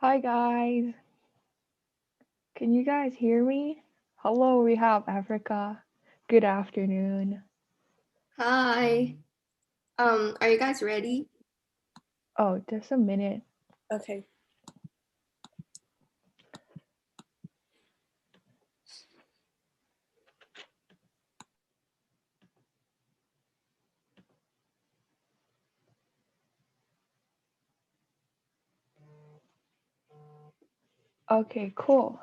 Hi guys, can you guys hear me? Hello, Rehab Africa. Good afternoon. Hi. Are you guys ready? Oh, just a minute. Okay. Okay, cool.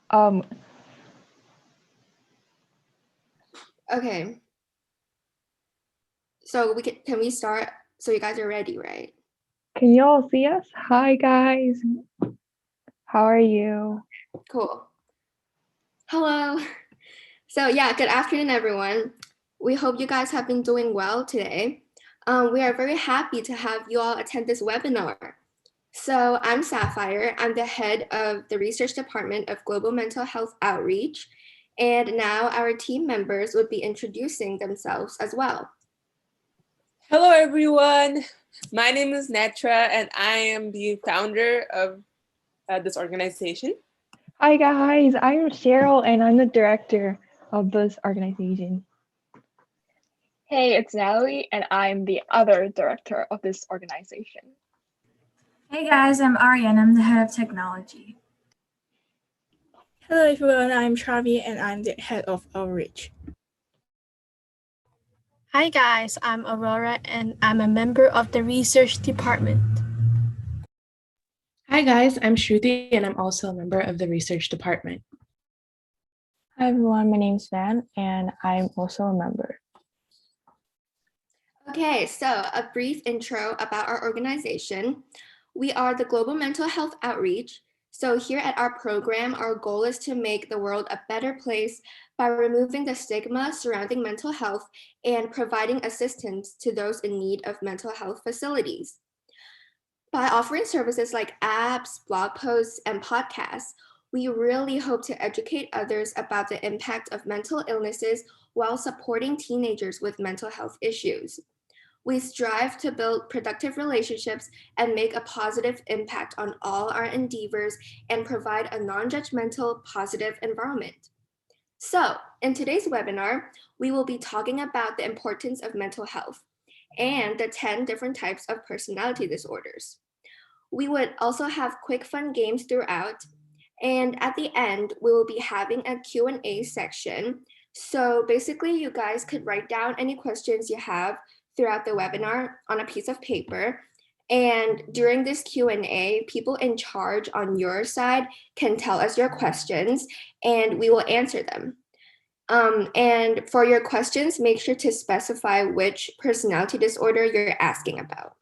Um, Okay. So can we start? So you guys are ready, right? can you all see us? Hi guys, how are you? Cool. Hello. So yeah, good afternoon, everyone. We hope you guys have been doing well today. We are very happy to have you all attend this webinar. So I'm Sapphire. I'm the head of the research department of Global Mental Health Outreach. And now our team members would be introducing themselves as well. Hello, everyone. My name is Netra, and I am the founder of this organization. Hi guys, I'm Cheryl and I'm the director of this organization. Hey, it's Natalie, and I'm the other director of this organization. Hey guys, I'm Ariane. I'm the head of technology. Hello everyone, I'm Travi and I'm the head of outreach. Hi guys, I'm Aurora and I'm a member of the research department. Hi guys, I'm Shruti and I'm also a member of the research department. Hi everyone, my name is Van and I'm also a member. Okay, so a brief intro about our organization. We are the Global Mental Health Outreach. So here at our program, our goal is to make the world a better place by removing the stigma surrounding mental health and providing assistance to those in need of mental health facilities. By offering services like apps, blog posts, and podcasts, we really hope to educate others about the impact of mental illnesses while supporting teenagers with mental health issues. We strive to build productive relationships and make a positive impact on all our endeavors and provide a non-judgmental, positive environment. So, in today's webinar, we will be talking about the importance of mental health and the 10 different types of personality disorders. We would also have quick fun games throughout, and at the end, we will be having a Q&A section. So basically, you guys could write down any questions you have throughout the webinar on a piece of paper. And during this Q&A, people in charge on your side can tell us your questions and we will answer them. And for your questions, make sure to specify which personality disorder you're asking about.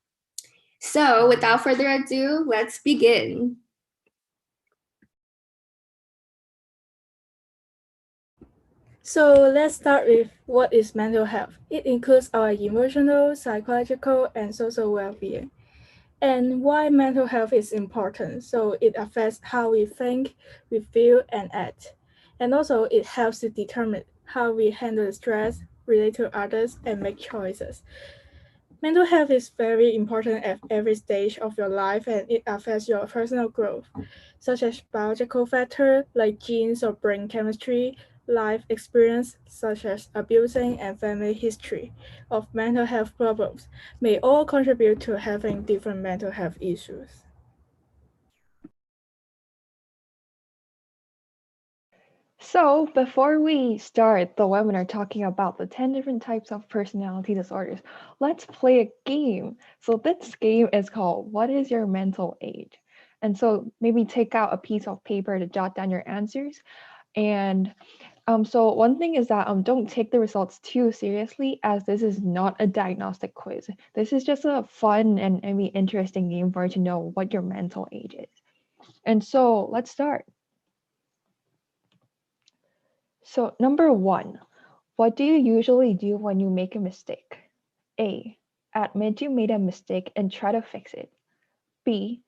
So without further ado, let's begin. So let's start with what is mental health. It includes our emotional, psychological, and social well-being. And why mental health is important. So it affects how we think, we feel, and act. And also it helps to determine how we handle stress, relate to others, and make choices. Mental health is very important at every stage of your life and it affects your personal growth, such as biological factors like genes or brain chemistry, life experience such as abusing and family history of mental health problems may all contribute to having different mental health issues. So, before we start the webinar talking about the 10 different types of personality disorders, let's play a game. So, this game is called What is Your Mental Age? And so, maybe take out a piece of paper to jot down your answers. And so, one thing is that don't take the results too seriously, as this is not a diagnostic quiz. This is just a fun and maybe interesting game for you to know what your mental age is. And so, let's start. So, number one, what do you usually do when you make a mistake? A. Admit you made a mistake and try to fix it. B.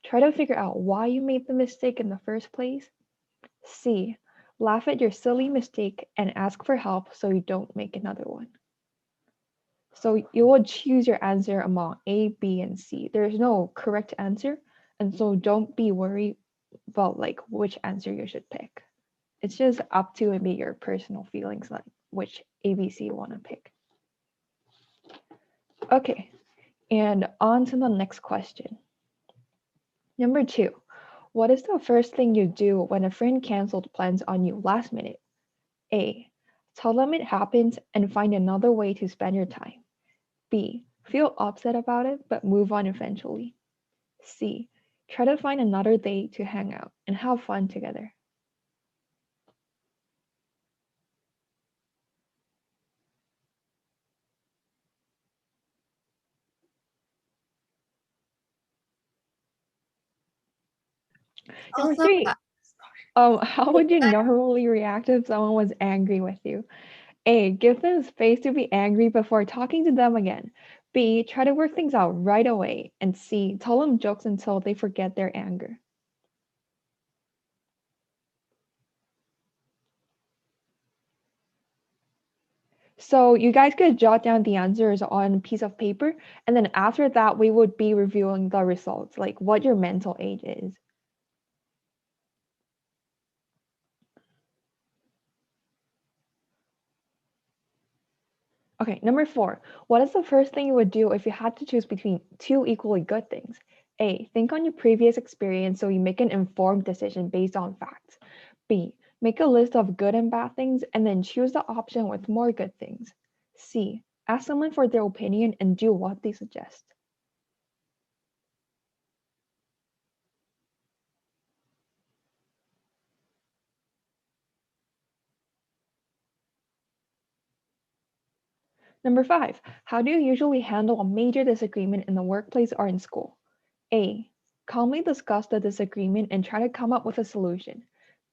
Try to figure out why you made the mistake in the first place. C. Laugh at your silly mistake and ask for help so you don't make another one. So you will choose your answer among A, B, and C. There is no correct answer, And so don't be worried about like which answer you should pick. It's just up to maybe your personal feelings, like which ABC you want to pick. Okay, and on to the next question. Number 2, what is the first thing you do when a friend canceled plans on you last minute? A, tell them it happens and find another way to spend your time. B, feel upset about it but move on eventually. C, try to find another day to hang out and have fun together. Number Also, 3, how would you normally react if someone was angry with you? A, give them space to be angry before talking to them again. B, try to work things out right away. And C, tell them jokes until they forget their anger. So you guys could jot down the answers on a piece of paper, and then after that, we would be reviewing the results, like what your mental age is. Okay, number 4, what is the first thing you would do if you had to choose between two equally good things? A, think on your previous experience so you make an informed decision based on facts. B, make a list of good and bad things and then choose the option with more good things. C, ask someone for their opinion and do what they suggest. Number 5, how do you usually handle a major disagreement in the workplace or in school? A, calmly discuss the disagreement and try to come up with a solution.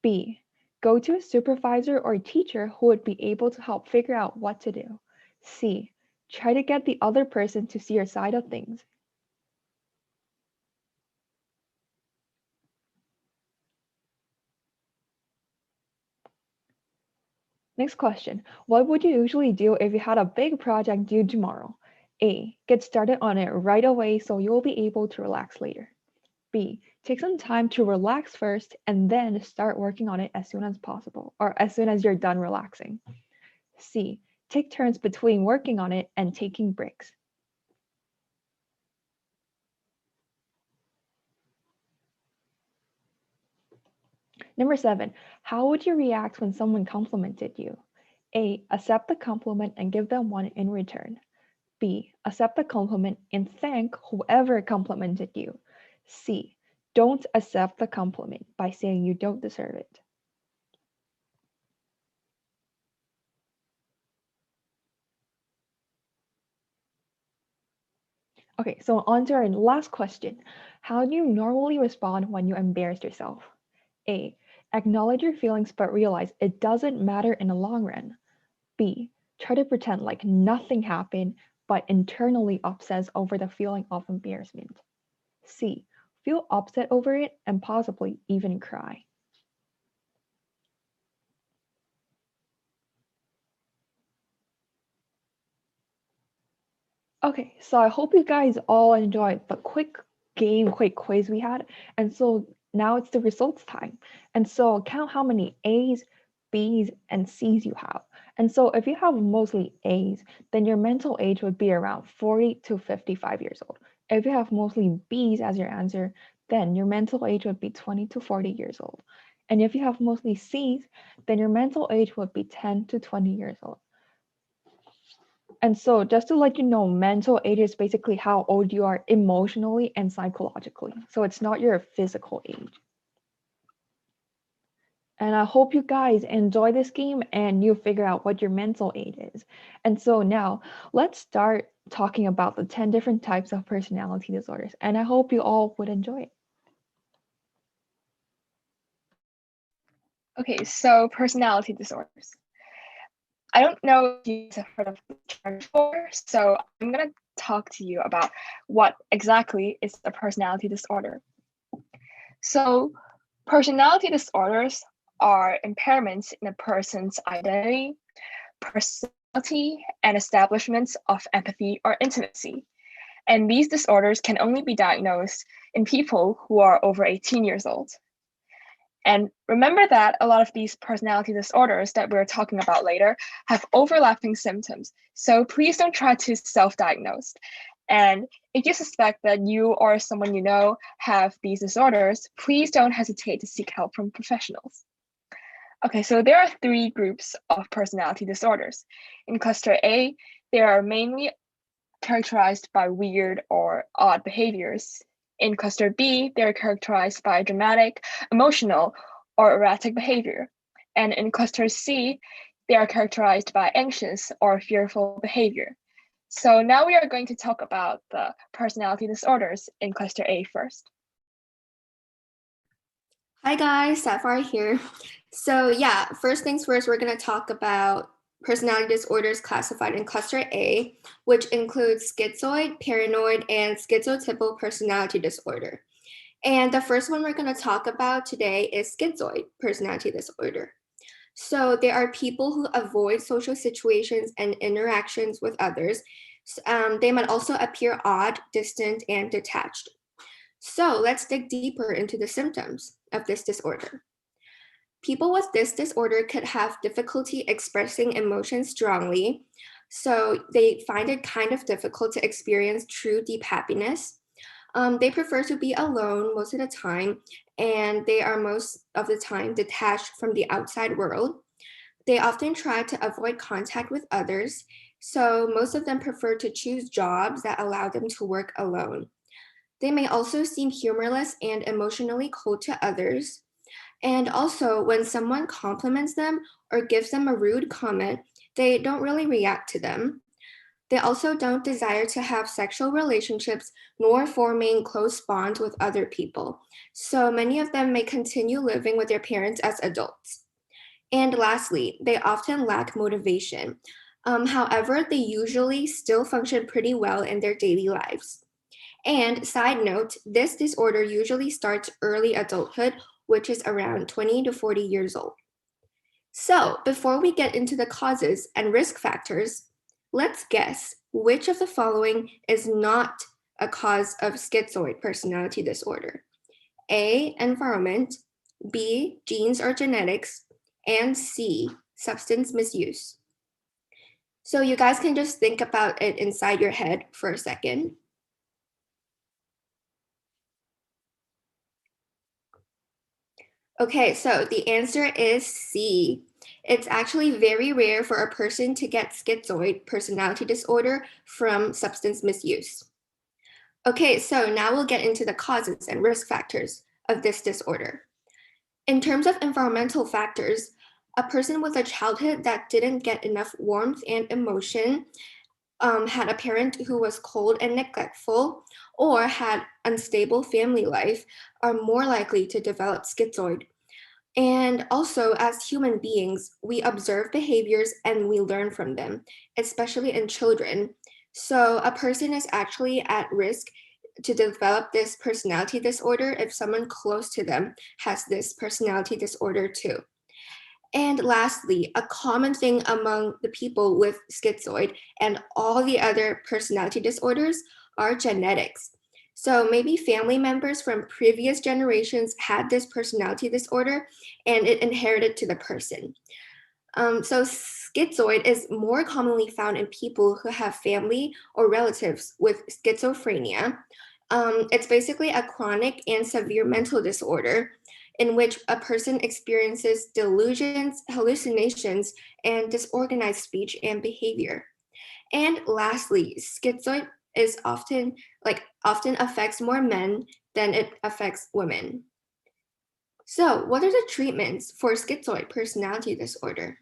B, go to a supervisor or teacher who would be able to help figure out what to do. C, try to get the other person to see your side of things. Next question, what would you usually do if you had a big project due tomorrow? A, get started on it right away so you'll be able to relax later. B, take some time to relax first and then start working on it as soon as possible or as soon as you're done relaxing. C, take turns between working on it and taking breaks. Number 7, how would you react when someone complimented you? A, accept the compliment and give them one in return. B, accept the compliment and thank whoever complimented you. C, don't accept the compliment by saying you don't deserve it. Okay, so on to our last question. How do you normally respond when you embarrass yourself? A, acknowledge your feelings but realize it doesn't matter in the long run. B, try to pretend like nothing happened but internally obsess over the feeling of embarrassment. C, feel upset over it and possibly even cry. Okay, so I hope you guys all enjoyed the quick quiz we had. And so now it's the results time. And so count how many A's, B's, and C's you have. And so if you have mostly A's, then your mental age would be around 40 to 55 years old. If you have mostly B's as your answer, then your mental age would be 20 to 40 years old. And if you have mostly C's, then your mental age would be 10 to 20 years old. And so just to let you know, mental age is basically how old you are emotionally and psychologically. So it's not your physical age. And I hope you guys enjoy this game and you figure out what your mental age is. And so now let's start talking about the 10 different types of personality disorders. And I hope you all would enjoy it. Okay, so personality disorders. I don't know if you have heard of the term before, so I'm going to talk to you about what exactly is a personality disorder. So, personality disorders are impairments in a person's identity, personality, and establishments of empathy or intimacy. And these disorders can only be diagnosed in people who are over 18 years old. And remember that a lot of these personality disorders that we're talking about later have overlapping symptoms. So please don't try to self-diagnose. And if you suspect that you or someone you know have these disorders, please don't hesitate to seek help from professionals. Okay, so there are 3 groups of personality disorders. In cluster A, they are mainly characterized by weird or odd behaviors. In cluster B, they're characterized by dramatic, emotional, or erratic behavior. And in cluster C, they are characterized by anxious or fearful behavior. So now we are going to talk about the personality disorders in cluster A first. Hi guys, Sapphire here. So yeah, first things first, we're going to talk about personality disorders classified in cluster A, which includes schizoid, paranoid, and schizotypal personality disorder. And the first one we're going to talk about today is schizoid personality disorder. So there are people who avoid social situations and interactions with others. They might also appear odd, distant, and detached. So let's dig deeper into the symptoms of this disorder. People with this disorder could have difficulty expressing emotions strongly. So they find it kind of difficult to experience true deep happiness. They prefer to be alone most of the time, and they are most of the time detached from the outside world. They often try to avoid contact with others, so most of them prefer to choose jobs that allow them to work alone. They may also seem humorless and emotionally cold to others. And also, when someone compliments them or gives them a rude comment, they don't really react to them. They also don't desire to have sexual relationships nor forming close bonds with other people. So many of them may continue living with their parents as adults. And lastly, they often lack motivation. However, they usually still function pretty well in their daily lives. And side note, this disorder usually starts early adulthood, which is around 20 to 40 years old. So before we get into the causes and risk factors, let's guess which of the following is not a cause of schizoid personality disorder. A, environment, B, genes or genetics, and C, substance misuse. So you guys can just think about it inside your head for a second. Okay, so the answer is C. It's actually very rare for a person to get schizoid personality disorder from substance misuse. Okay, so now we'll get into the causes and risk factors of this disorder. In terms of environmental factors, a person with a childhood that didn't get enough warmth and emotion, had a parent who was cold and neglectful, or had unstable family life are more likely to develop schizoid. And also, as human beings, we observe behaviors and we learn from them, especially in children. So a person is actually at risk to develop this personality disorder if someone close to them has this personality disorder too. And lastly, a common thing among the people with schizoid and all the other personality disorders are genetics. So maybe family members from previous generations had this personality disorder and it inherited to the person. So schizoid is more commonly found in people who have family or relatives with schizophrenia. It's basically a chronic and severe mental disorder in which a person experiences delusions, hallucinations, and disorganized speech and behavior. And lastly, schizoid is often affects more men than it affects women. So, what are the treatments for schizoid personality disorder?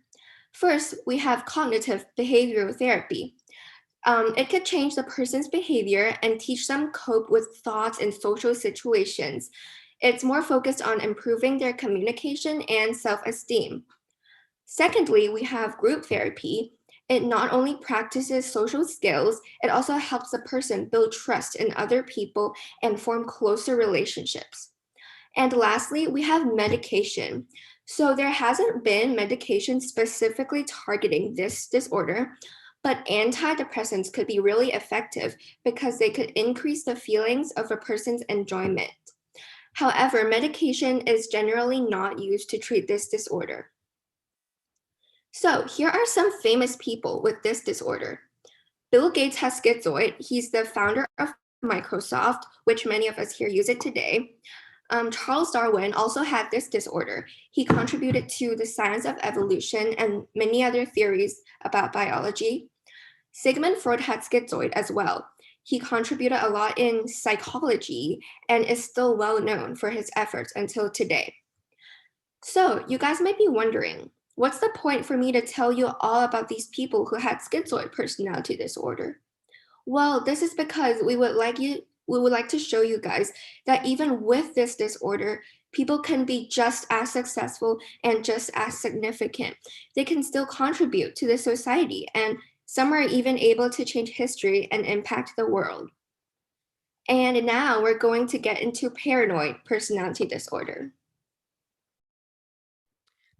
First, we have cognitive behavioral therapy. It could change the person's behavior and teach them cope with thoughts in social situations. It's more focused on improving their communication and self-esteem. Secondly, we have group therapy. It not only practices social skills, it also helps the person build trust in other people and form closer relationships. And lastly, we have medication. So there hasn't been medication specifically targeting this disorder, But antidepressants could be really effective because they could increase the feelings of a person's enjoyment. However, medication is generally not used to treat this disorder. So here are some famous people with this disorder. Bill Gates has schizoid. He's the founder of Microsoft, which many of us here use it today. Charles Darwin also had this disorder. He contributed to the science of evolution and many other theories about biology. Sigmund Freud had schizoid as well. He contributed a lot in psychology and is still well known for his efforts until today. So you guys might be wondering, what's the point for me to tell you all about these people who had schizoid personality disorder? Well, this is because we would like to show you guys that even with this disorder, people can be just as successful and just as significant. They can still contribute to the society, and some are even able to change history and impact the world. And now we're going to get into paranoid personality disorder.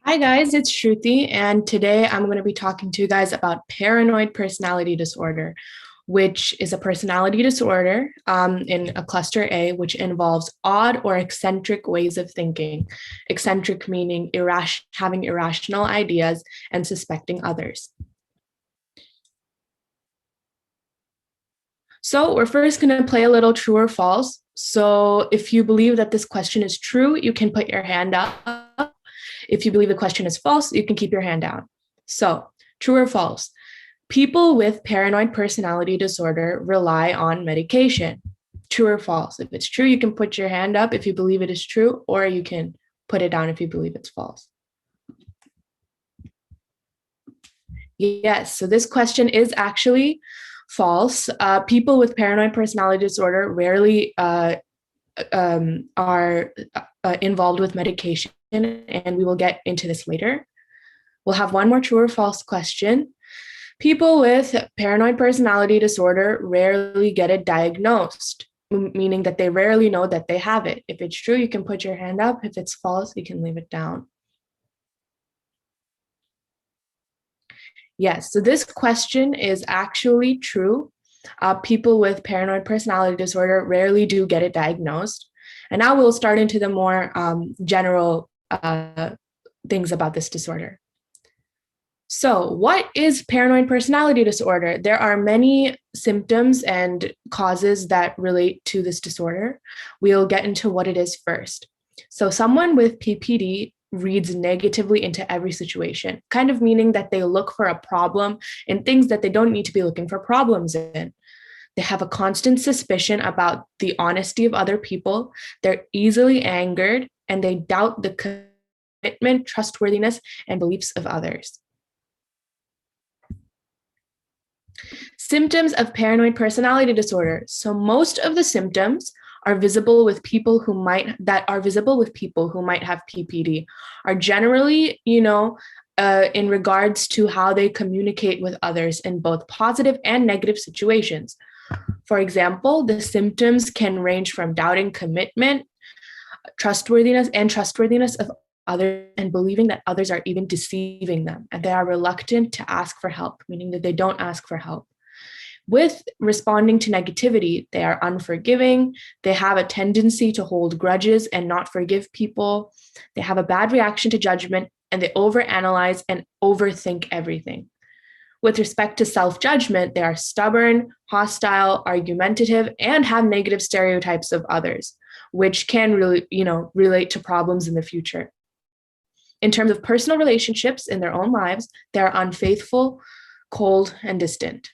Hi guys, it's Shruti, and today I'm going to be talking to you guys about paranoid personality disorder, which is a personality disorder in a cluster A, which involves odd or eccentric ways of thinking. Eccentric meaning having irrational ideas and suspecting others. So we're first going to play a little true or false. So if you believe that this question is true, you can put your hand up. If you believe the question is false, you can keep your hand down. So, true or false? People with paranoid personality disorder rely on medication. True or false? If it's true, you can put your hand up if you believe it is true, or you can put it down if you believe it's false. Yes, so this question is actually false. People with paranoid personality disorder rarely are involved with medication, and we will get into this later. We'll have one more true or false question. People with paranoid personality disorder rarely get it diagnosed, meaning that they rarely know that they have it. If it's true, you can put your hand up. If it's false, you can leave it down. Yes, so this question is actually true. People with paranoid personality disorder rarely do get it diagnosed. And now we'll start into the more general things about this disorder. So what is paranoid personality disorder? There are many symptoms and causes that relate to this disorder. We'll get into what it is first. So someone with PPD reads negatively into every situation, kind of meaning that they look for a problem in things that they don't need to be looking for problems in. They have a constant suspicion about the honesty of other people. They're easily angered, and they doubt the commitment, trustworthiness, and beliefs of others. Symptoms of paranoid personality disorder. So most of the symptoms are visible with people who might have PPD are generally, in regards to how they communicate with others in both positive and negative situations. For example, the symptoms can range from doubting commitment, trustworthiness of others, and believing that others are even deceiving them, and they are reluctant to ask for help, meaning that they don't ask for help. With responding to negativity, they are unforgiving, they have a tendency to hold grudges and not forgive people, they have a bad reaction to judgment, and they overanalyze and overthink everything. With respect to self-judgment, they are stubborn, hostile, argumentative, and have negative stereotypes of others, which can really, relate to problems in the future. In terms of personal relationships in their own lives, they are unfaithful, cold, and distant.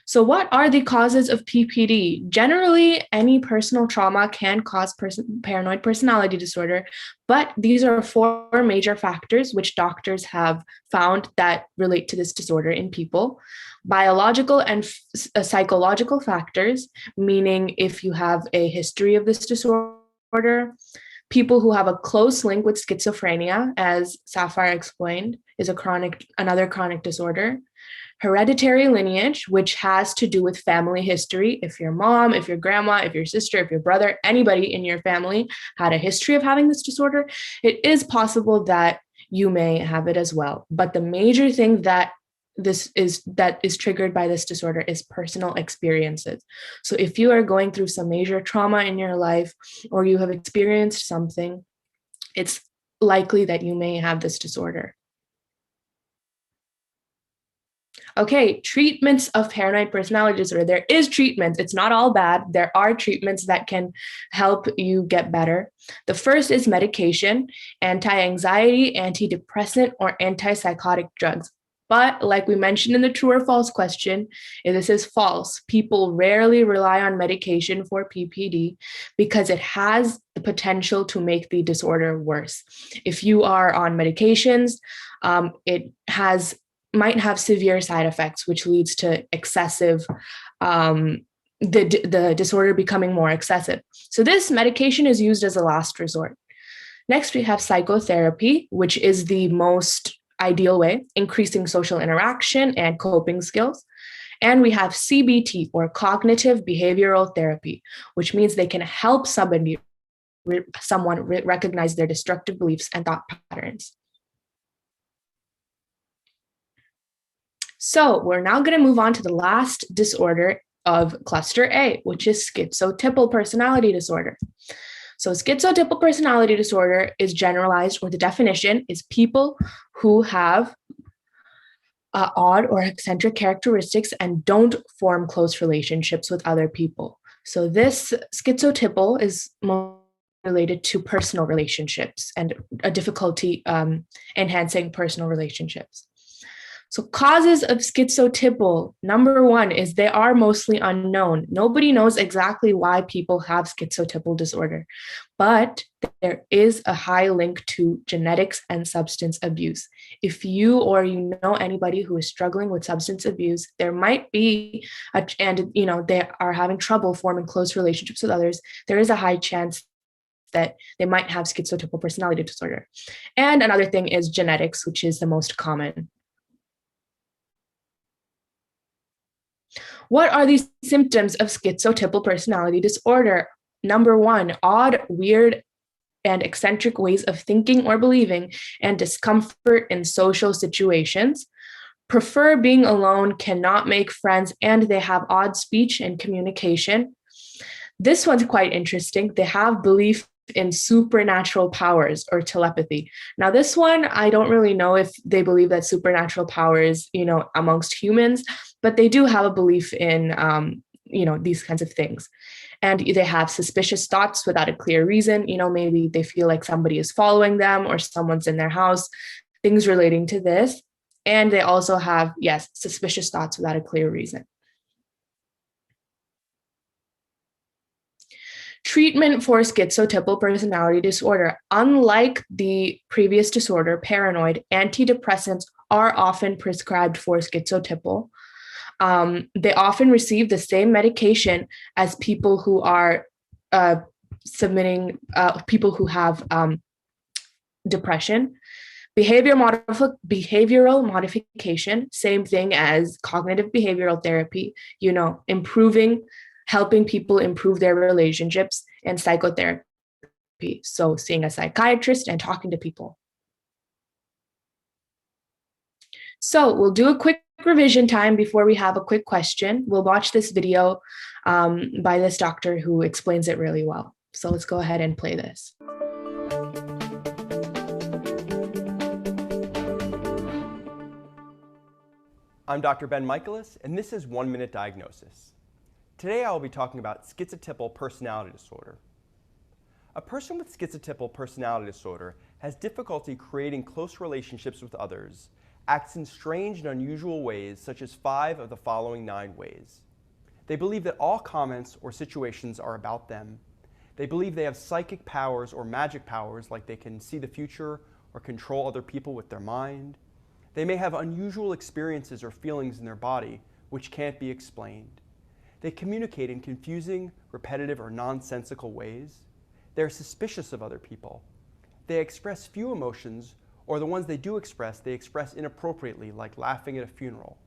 So what are the causes of PPD? Generally, any personal trauma can cause paranoid personality disorder, but these are 4 major factors which doctors have found that relate to this disorder in people. Biological and psychological factors, meaning if you have a history of this disorder, people who have a close link with schizophrenia, as Sapphire explained, is another chronic disorder. Hereditary lineage, which has to do with family history. If your mom, if your grandma, if your sister, if your brother, anybody in your family had a history of having this disorder, it is possible that you may have it as well. But the major thing that is triggered by this disorder is personal experiences. So if you are going through some major trauma in your life, or you have experienced something, it's likely that you may have this disorder. Okay, treatments of paranoid personality disorder. There is treatment. It's not all bad. There are treatments that can help you get better. The first is medication, anti-anxiety, antidepressant, or antipsychotic drugs. But like we mentioned in the true or false question, this is false. People rarely rely on medication for PPD because it has the potential to make the disorder worse. If you are on medications, it might have severe side effects, which leads to excessive, the disorder becoming more excessive. So this medication is used as a last resort. Next, we have psychotherapy, which is the most ideal way, increasing social interaction and coping skills. And we have CBT, or cognitive behavioral therapy, which means they can help someone recognize their destructive beliefs and thought patterns. So we're now going to move on to the last disorder of cluster A, which is schizotypal personality disorder. So schizotypal personality disorder is generalized, or the definition is people who have odd or eccentric characteristics and don't form close relationships with other people. So this schizotypal is more related to personal relationships and a difficulty enhancing personal relationships. So causes of schizotypal, number one is they are mostly unknown. Nobody knows exactly why people have schizotypal disorder, but there is a high link to genetics and substance abuse. If you or you know anybody who is struggling with substance abuse, there might be, they are having trouble forming close relationships with others, there is a high chance that they might have schizotypal personality disorder. And another thing is genetics, which is the most common. What are these symptoms of schizotypal personality disorder? Number one, odd, weird, and eccentric ways of thinking or believing, and discomfort in social situations. Prefer being alone, cannot make friends, and they have odd speech and communication. This one's quite interesting. They have belief in supernatural powers or telepathy. Now, this one, I don't really know if they believe that supernatural powers, amongst humans, but they do have a belief in, these kinds of things. And they have suspicious thoughts without a clear reason. Maybe they feel like somebody is following them or someone's in their house, things relating to this. And they also have, suspicious thoughts without a clear reason. Treatment for schizotypal personality disorder. Unlike the previous disorder, paranoid, antidepressants are often prescribed for schizotypal. They often receive the same medication as people who are people who have depression. Behavioral modification, same thing as cognitive behavioral therapy, helping people improve their relationships, and psychotherapy. So seeing a psychiatrist and talking to people. So we'll do a quick revision time before we have a quick question. We'll watch this video by this doctor who explains it really well. So let's go ahead and play this. I'm Dr. Ben Michaelis, and this is 1 Minute Diagnosis. Today I will be talking about schizotypal personality disorder. A person with schizotypal personality disorder has difficulty creating close relationships with others, acts in strange and unusual ways, such as 5 of the following 9 ways. They believe that all comments or situations are about them. They believe they have psychic powers or magic powers, like they can see the future or control other people with their mind. They may have unusual experiences or feelings in their body which can't be explained. They communicate in confusing, repetitive, or nonsensical ways. They're suspicious of other people. They express few emotions, or the ones they do express, they express inappropriately, like laughing at a funeral.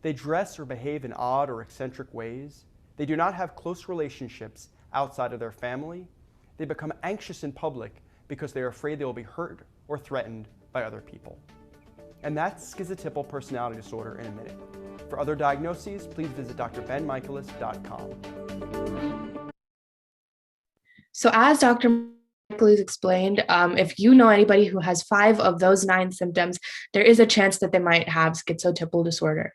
They dress or behave in odd or eccentric ways. They do not have close relationships outside of their family. They become anxious in public because they are afraid they will be hurt or threatened by other people. And that's schizotypal personality disorder in a minute. For other diagnoses, please visit drbenmichaelis.com. So as Dr. Michaelis explained, if you know anybody who has 5 of those 9 symptoms, there is a chance that they might have schizotypal disorder.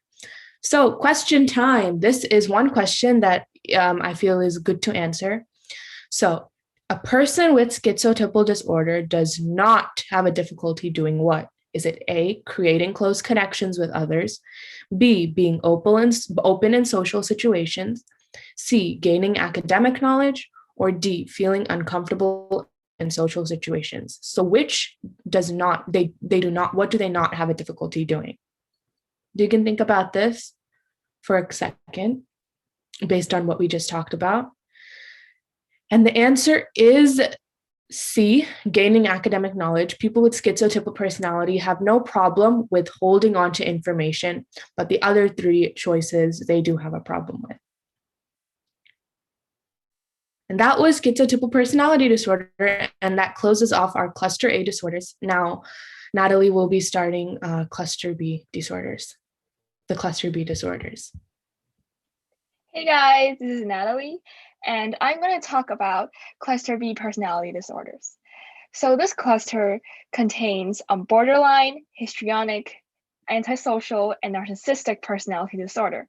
So question time. This is one question that I feel is good to answer. So a person with schizotypal disorder does not have a difficulty doing what? Is it A, creating close connections with others, B, being open in social situations, C, gaining academic knowledge, or D, feeling uncomfortable in social situations? So which does not, they do not, what do they not have a difficulty doing? You can think about this for a second based on what we just talked about. And the answer is C, gaining academic knowledge. People with schizotypal personality have no problem with holding on to information, but the other 3 choices they do have a problem with. And that was schizotypal personality disorder, and that closes off our cluster A disorders. Now, Natalie will be starting cluster B disorders, the cluster B disorders. Hey guys, this is Natalie, and I'm going to talk about cluster B personality disorders. So this cluster contains borderline, histrionic, antisocial, and narcissistic personality disorder.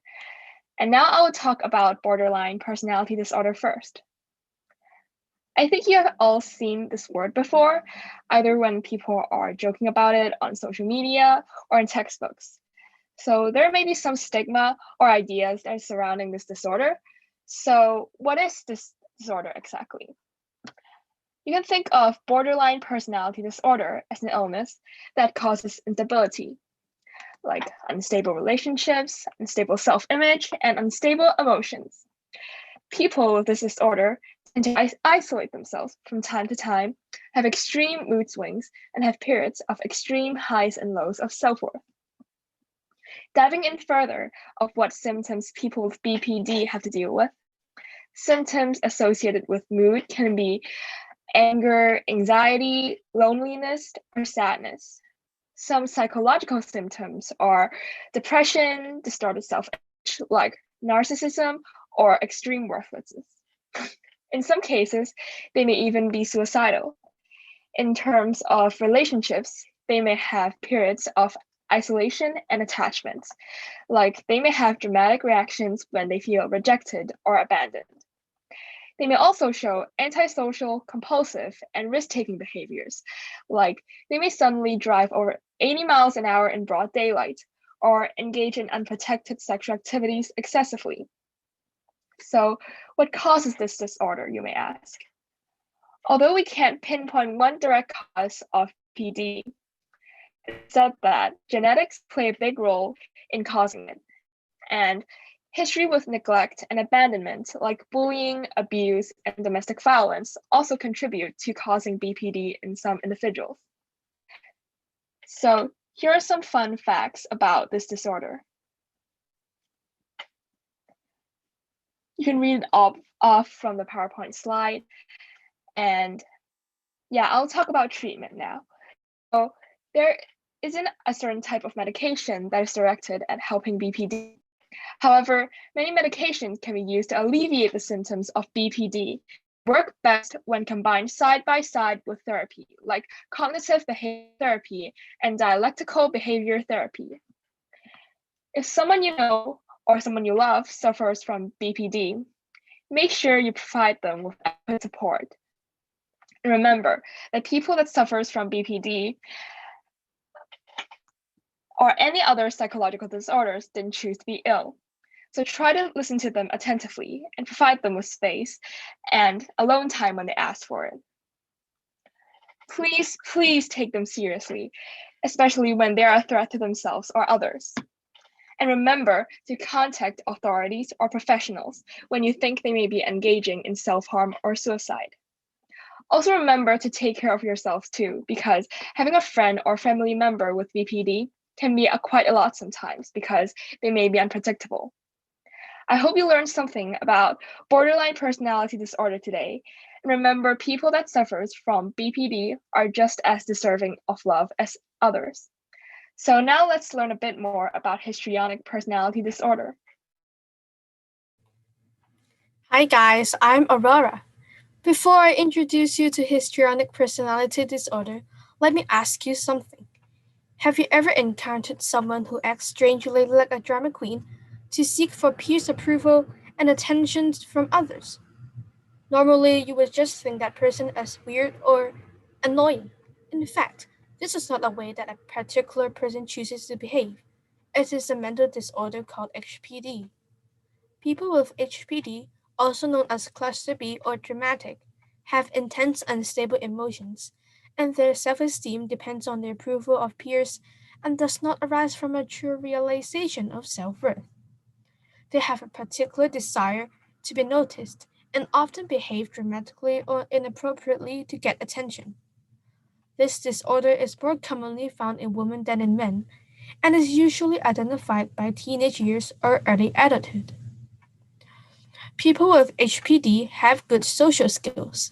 And now I will talk about borderline personality disorder first. I think you have all seen this word before, either when people are joking about it on social media or in textbooks. So there may be some stigma or ideas that are surrounding this disorder. So what is this disorder exactly? You can think of borderline personality disorder as an illness that causes instability, like unstable relationships, unstable self-image, and unstable emotions. People with this disorder tend to isolate themselves from time to time, have extreme mood swings, and have periods of extreme highs and lows of self-worth. Diving in further of what symptoms people with BPD have to deal with, symptoms associated with mood can be anger, anxiety, loneliness, or sadness. Some psychological symptoms are depression, distorted self-image, like narcissism, or extreme worthlessness. In some cases, they may even be suicidal. In terms of relationships, they may have periods of isolation and attachment, like they may have dramatic reactions when they feel rejected or abandoned. They may also show antisocial, compulsive, and risk-taking behaviors, like they may suddenly drive over 80 miles an hour in broad daylight, or engage in unprotected sexual activities excessively. So, what causes this disorder, you may ask? Although we can't pinpoint one direct cause of PD, it's said that genetics play a big role in causing it, and history with neglect and abandonment, like bullying, abuse, and domestic violence, also contribute to causing BPD in some individuals. So here are some fun facts about this disorder. You can read it off from the PowerPoint slide. And yeah, I'll talk about treatment now. So there isn't a certain type of medication that is directed at helping BPD. However, many medications can be used to alleviate the symptoms of BPD, work best when combined side by side with therapy, like cognitive behavior therapy and dialectical behavior therapy. If someone you know or someone you love suffers from BPD, make sure you provide them with adequate support. And remember that people that suffers from BPD or any other psychological disorders didn't choose to be ill. So try to listen to them attentively and provide them with space and alone time when they ask for it. Please take them seriously, especially when they are a threat to themselves or others. And remember to contact authorities or professionals when you think they may be engaging in self-harm or suicide. Also remember to take care of yourself too, because having a friend or family member with BPD can be quite a lot sometimes because they may be unpredictable. I hope you learned something about borderline personality disorder today. And remember, people that suffers from BPD are just as deserving of love as others. So now let's learn a bit more about histrionic personality disorder. Hi guys, I'm Aurora. Before I introduce you to histrionic personality disorder, let me ask you something. Have you ever encountered someone who acts strangely like a drama queen to seek for peers' approval and attention from others? Normally, you would just think that person as weird or annoying. In fact, this is not a way that a particular person chooses to behave. It is a mental disorder called HPD. People with HPD, also known as cluster B or dramatic, have intense unstable emotions, and their self-esteem depends on the approval of peers and does not arise from a true realization of self-worth. They have a particular desire to be noticed and often behave dramatically or inappropriately to get attention. This disorder is more commonly found in women than in men and is usually identified by teenage years or early adulthood. People with HPD have good social skills.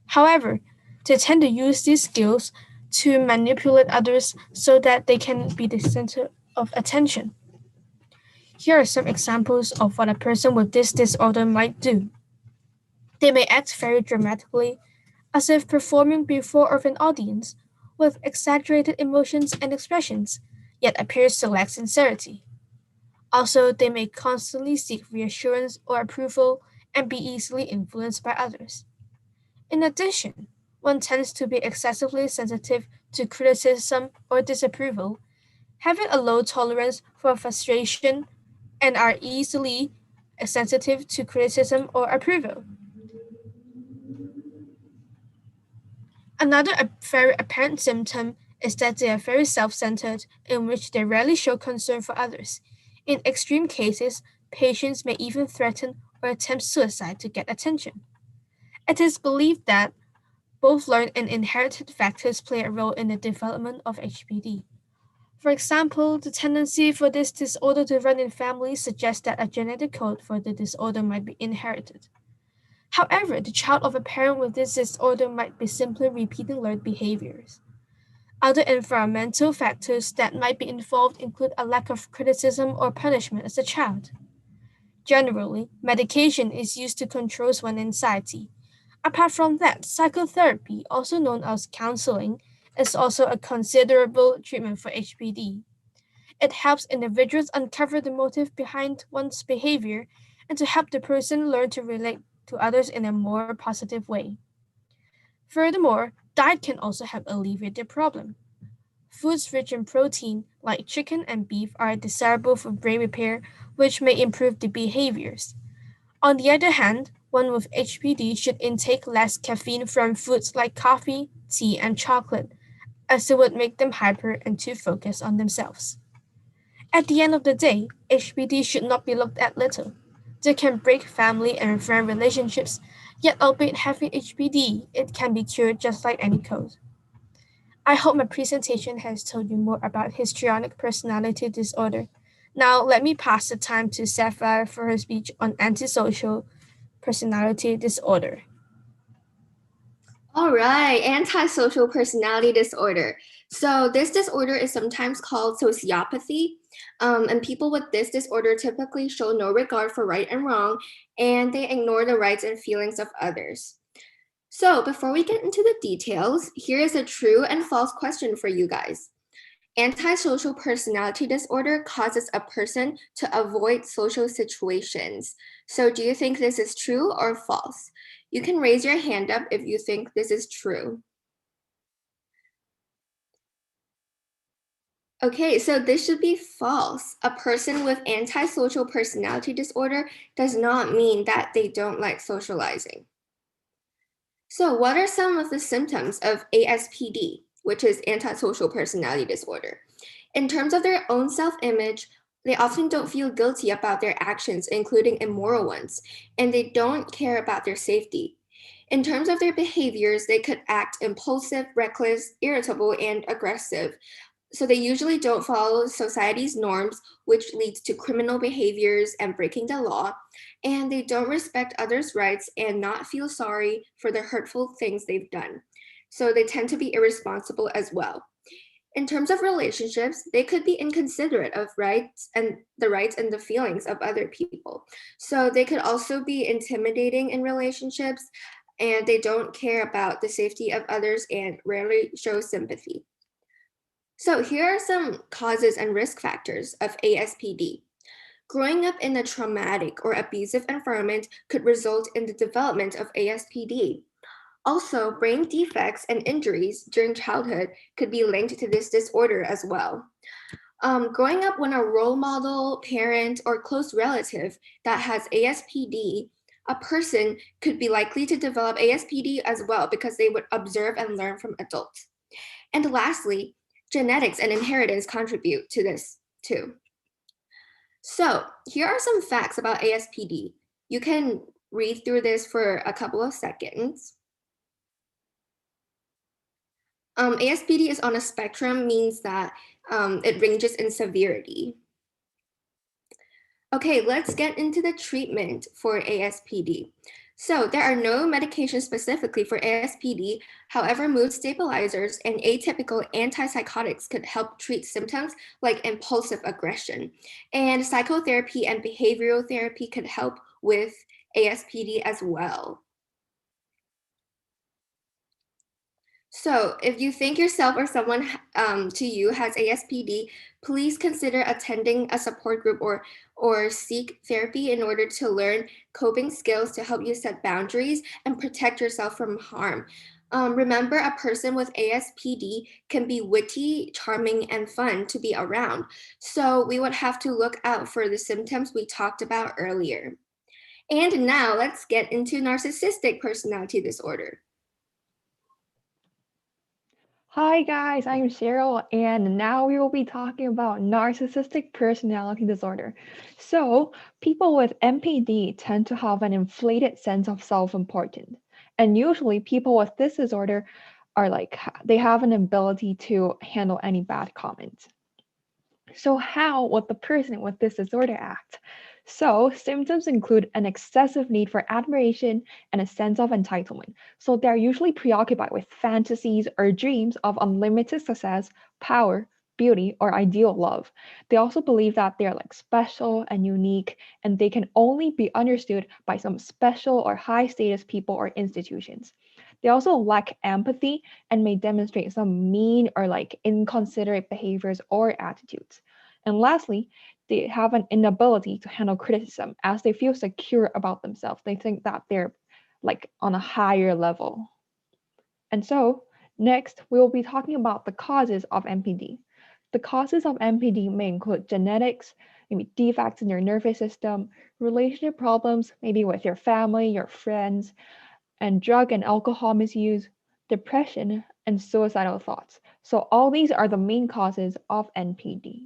However, they tend to use these skills to manipulate others so that they can be the center of attention. Here are some examples of what a person with this disorder might do. They may act very dramatically, as if performing before of an audience, with exaggerated emotions and expressions, yet appears to lack sincerity. Also, they may constantly seek reassurance or approval and be easily influenced by others. In addition, one tends to be excessively sensitive to criticism or disapproval, having a low tolerance for frustration, and are easily sensitive to criticism or approval. Another very apparent symptom is that they are very self centered, in which they rarely show concern for others. In extreme cases, patients may even threaten or attempt suicide to get attention. It is believed that both learned and inherited factors play a role in the development of HPD. For example, the tendency for this disorder to run in families suggests that a genetic code for the disorder might be inherited. However, the child of a parent with this disorder might be simply repeating learned behaviors. Other environmental factors that might be involved include a lack of criticism or punishment as a child. Generally, medication is used to control one's anxiety. Apart from that, psychotherapy, also known as counseling, is also a considerable treatment for HPD. It helps individuals uncover the motive behind one's behavior and to help the person learn to relate to others in a more positive way. Furthermore, diet can also help alleviate the problem. Foods rich in protein, like chicken and beef, are desirable for brain repair, which may improve the behaviors. On the other hand, one with HPD should intake less caffeine from foods like coffee, tea, and chocolate, as it would make them hyper and too focused on themselves. At the end of the day, HPD should not be looked at little. They can break family and friend relationships, yet albeit having HPD, it can be cured just like any cold. I hope my presentation has told you more about histrionic personality disorder. Now, let me pass the time to Sapphire for her speech on antisocial personality disorder. All right, antisocial personality disorder. So, this disorder is sometimes called sociopathy. And people with this disorder typically show no regard for right and wrong, and they ignore the rights and feelings of others. So, before we get into the details, here is a true and false question for you guys. Antisocial personality disorder causes a person to avoid social situations. So, do you think this is true or false? You can raise your hand up if you think this is true. Okay, so this should be false. A person with antisocial personality disorder does not mean that they don't like socializing. So, what are some of the symptoms of ASPD, which is antisocial personality disorder? In terms of their own self image, they often don't feel guilty about their actions, including immoral ones, and they don't care about their safety. In terms of their behaviors, they could act impulsive, reckless, irritable, and aggressive. So they usually don't follow society's norms, which leads to criminal behaviors and breaking the law. And they don't respect others' rights and not feel sorry for the hurtful things they've done. So they tend to be irresponsible as well. In terms of relationships, they could be inconsiderate of rights and the feelings of other people. So they could also be intimidating in relationships, and they don't care about the safety of others and rarely show sympathy. So here are some causes and risk factors of ASPD. Growing up in a traumatic or abusive environment could result in the development of ASPD. Also, brain defects and injuries during childhood could be linked to this disorder as well. Growing up when a role model, parent, or close relative that has ASPD, a person could be likely to develop ASPD as well because they would observe and learn from adults. And lastly, genetics and inheritance contribute to this too. So here are some facts about ASPD. You can read through this for a couple of seconds. ASPD is on a spectrum, means that it ranges in severity. Okay, let's get into the treatment for ASPD. So there are no medications specifically for ASPD. However, mood stabilizers and atypical antipsychotics could help treat symptoms like impulsive aggression. And psychotherapy and behavioral therapy could help with ASPD as well. So if you think yourself or someone to you has ASPD, please consider attending a support group or seek therapy in order to learn coping skills to help you set boundaries and protect yourself from harm. Remember, a person with ASPD can be witty, charming, and fun to be around. So we would have to look out for the symptoms we talked about earlier. And now let's get into narcissistic personality disorder. Hi guys, I'm Cheryl, and now we will be talking about narcissistic personality disorder. So, people with NPD tend to have an inflated sense of self-importance. And usually people with this disorder are like they have an ability to handle any bad comments. So, how would the person with this disorder act? So, symptoms include an excessive need for admiration and a sense of entitlement. So, they're usually preoccupied with fantasies or dreams of unlimited success, power, beauty, or ideal love. They also believe that they're like special and unique, and they can only be understood by some special or high status people or institutions. They also lack empathy and may demonstrate some mean or like inconsiderate behaviors or attitudes. And lastly, they have an inability to handle criticism as they feel secure about themselves. They think that they're like on a higher level. And so, next, we will be talking about the causes of NPD. The causes of NPD may include genetics, maybe defects in your nervous system, relationship problems, maybe with your family, your friends, and drug and alcohol misuse, depression, and suicidal thoughts. So, all these are the main causes of NPD.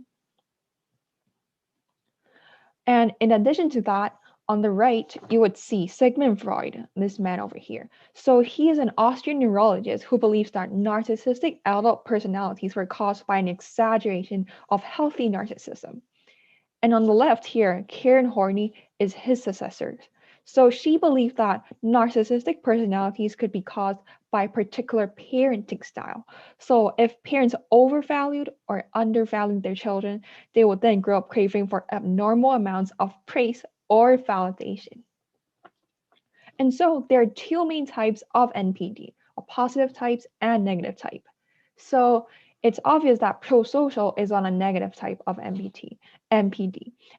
And in addition to that, on the right, you would see Sigmund Freud, this man over here. So he is an Austrian neurologist who believes that narcissistic adult personalities were caused by an exaggeration of healthy narcissism. And on the left here, Karen Horney is his successor. So she believed that narcissistic personalities could be caused by a particular parenting style. So if parents overvalued or undervalued their children, they would then grow up craving for abnormal amounts of praise or validation. And so there are two main types of NPD, a positive types and negative type. So it's obvious that prosocial is on a negative type of NPD.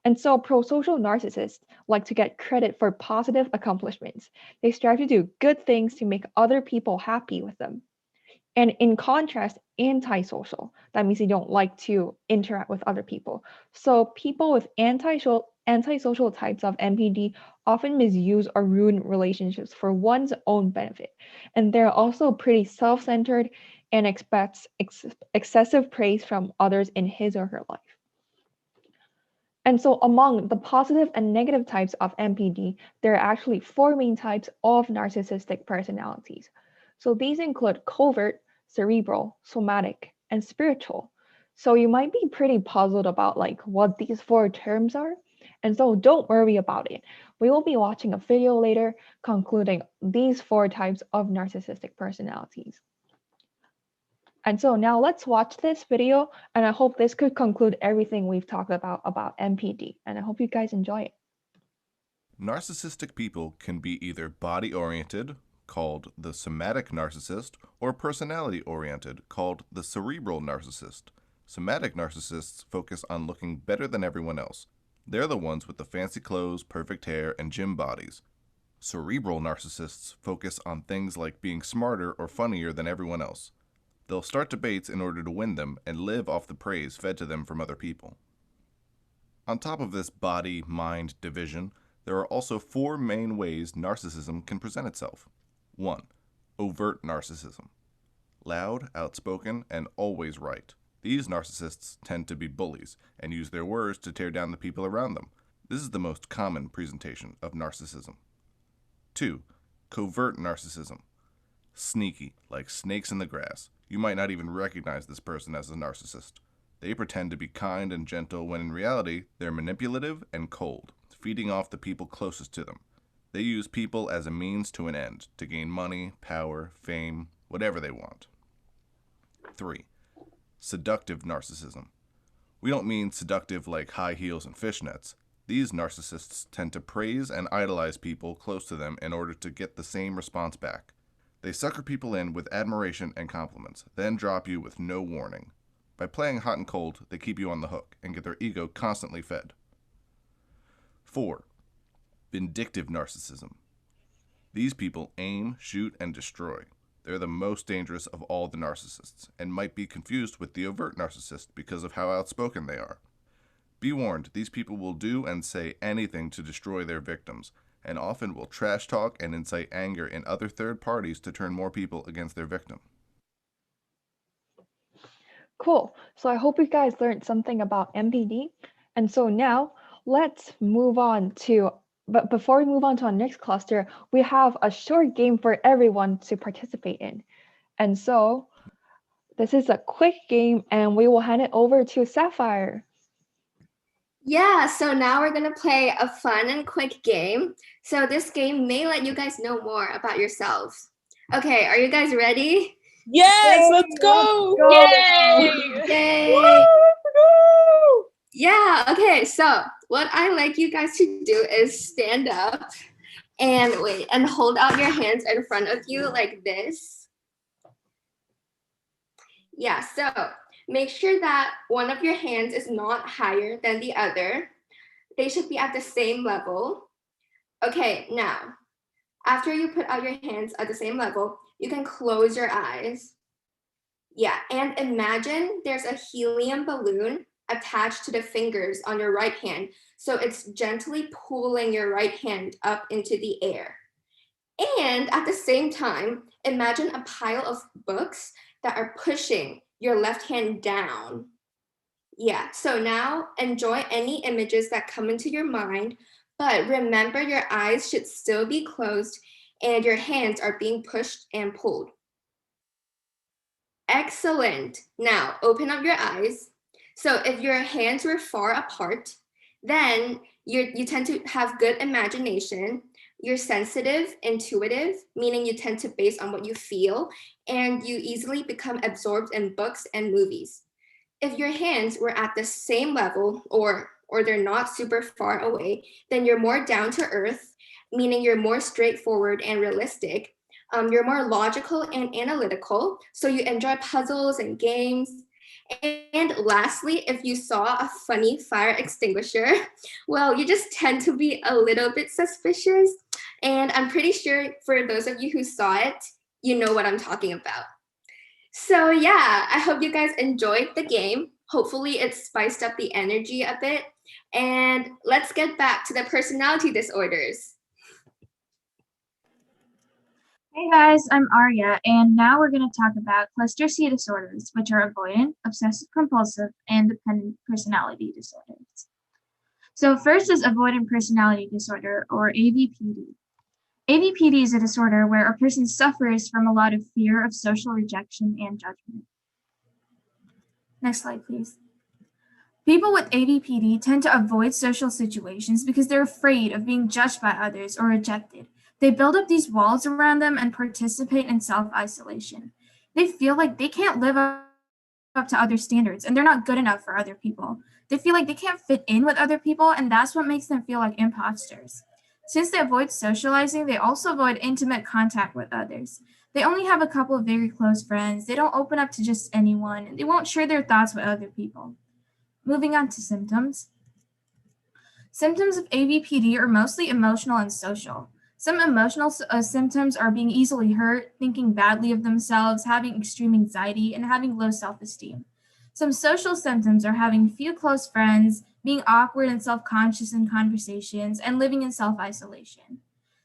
And so prosocial narcissists like to get credit for positive accomplishments. They strive to do good things to make other people happy with them. And in contrast, antisocial, that means they don't like to interact with other people. So people with antisocial types of NPD often misuse or ruin relationships for one's own benefit. And they're also pretty self-centered and expects excessive praise from others in his or her life. And so among the positive and negative types of NPD, there are actually four main types of narcissistic personalities. So these include covert, cerebral, somatic, and spiritual. So you might be pretty puzzled about like what these four terms are. And so don't worry about it. We will be watching a video later concluding these four types of narcissistic personalities. And so now let's watch this video, and I hope this could conclude everything we've talked about MPD, and I hope you guys enjoy it. Narcissistic people can be either body-oriented, called the somatic narcissist, or personality-oriented, called the cerebral narcissist. Somatic narcissists focus on looking better than everyone else. They're the ones with the fancy clothes, perfect hair, and gym bodies. Cerebral narcissists focus on things like being smarter or funnier than everyone else. They'll start debates in order to win them and live off the praise fed to them from other people. On top of this body-mind division, there are also 4 main ways narcissism can present itself. 1. Overt narcissism. Loud, outspoken, and always right. These narcissists tend to be bullies and use their words to tear down the people around them. This is the most common presentation of narcissism. 2. Covert narcissism. Sneaky, like snakes in the grass. You might not even recognize this person as a narcissist. They pretend to be kind and gentle when in reality, they're manipulative and cold, feeding off the people closest to them. They use people as a means to an end, to gain money, power, fame, whatever they want. 3. Seductive narcissism. We don't mean seductive like high heels and fishnets. These narcissists tend to praise and idolize people close to them in order to get the same response back. They sucker people in with admiration and compliments, then drop you with no warning. By playing hot and cold, they keep you on the hook and get their ego constantly fed. 4. Vindictive narcissism. These people aim, shoot, and destroy. They're the most dangerous of all the narcissists, and might be confused with the overt narcissist because of how outspoken they are. Be warned, these people will do and say anything to destroy their victims, and often will trash talk and incite anger in other third parties to turn more people against their victim. Cool. So I hope you guys learned something about MPD. And so now let's move on to, but before we move on to our next cluster, we have a short game for everyone to participate in. And so this is a quick game and we will hand it over to Sapphire. Yeah, so now we're going to play a fun and quick game. So this game may let you guys know more about yourselves. Okay, are you guys ready? Yes, let's go! Yay! Yay! Yeah, okay, so what I like you guys to do is stand up and wait and hold out your hands in front of you like this. Yeah, so make sure that one of your hands is not higher than the other. They should be at the same level. Okay, now, after you put out your hands at the same level, you can close your eyes. Yeah, and imagine there's a helium balloon attached to the fingers on your right hand. So it's gently pulling your right hand up into the air. And at the same time, imagine a pile of books that are pushing your left hand down. Yeah, so now enjoy any images that come into your mind, but remember your eyes should still be closed and your hands are being pushed and pulled. Excellent. Now open up your eyes. So if your hands were far apart, then you tend to have good imagination. You're sensitive, intuitive, meaning you tend to base on what you feel, and you easily become absorbed in books and movies. If your hands were at the same level or they're not super far away, then you're more down to earth, meaning you're more straightforward and realistic. You're more logical and analytical, so you enjoy puzzles and games. And lastly, if you saw a funny fire extinguisher, well, you just tend to be a little bit suspicious. And I'm pretty sure for those of you who saw it, you know what I'm talking about. So yeah, I hope you guys enjoyed the game. Hopefully it spiced up the energy a bit. And let's get back to the personality disorders. Hey guys, I'm Arya, and now we're going to talk about cluster C disorders, which are avoidant, obsessive compulsive, and dependent personality disorders. So first is avoidant personality disorder, or AVPD. AVPD is a disorder where a person suffers from a lot of fear of social rejection and judgment. Next slide, please. People with AVPD tend to avoid social situations because they're afraid of being judged by others or rejected. They build up these walls around them and participate in self-isolation. They feel like they can't live up to other standards and they're not good enough for other people. They feel like they can't fit in with other people, and that's what makes them feel like imposters. Since they avoid socializing, they also avoid intimate contact with others. They only have a couple of very close friends. They don't open up to just anyone, and they won't share their thoughts with other people. Moving on to symptoms. Symptoms of ABPD are mostly emotional and social. Some emotional symptoms are being easily hurt, thinking badly of themselves, having extreme anxiety, and having low self esteem. Some social symptoms are having few close friends, being awkward and self conscious in conversations, and living in self isolation.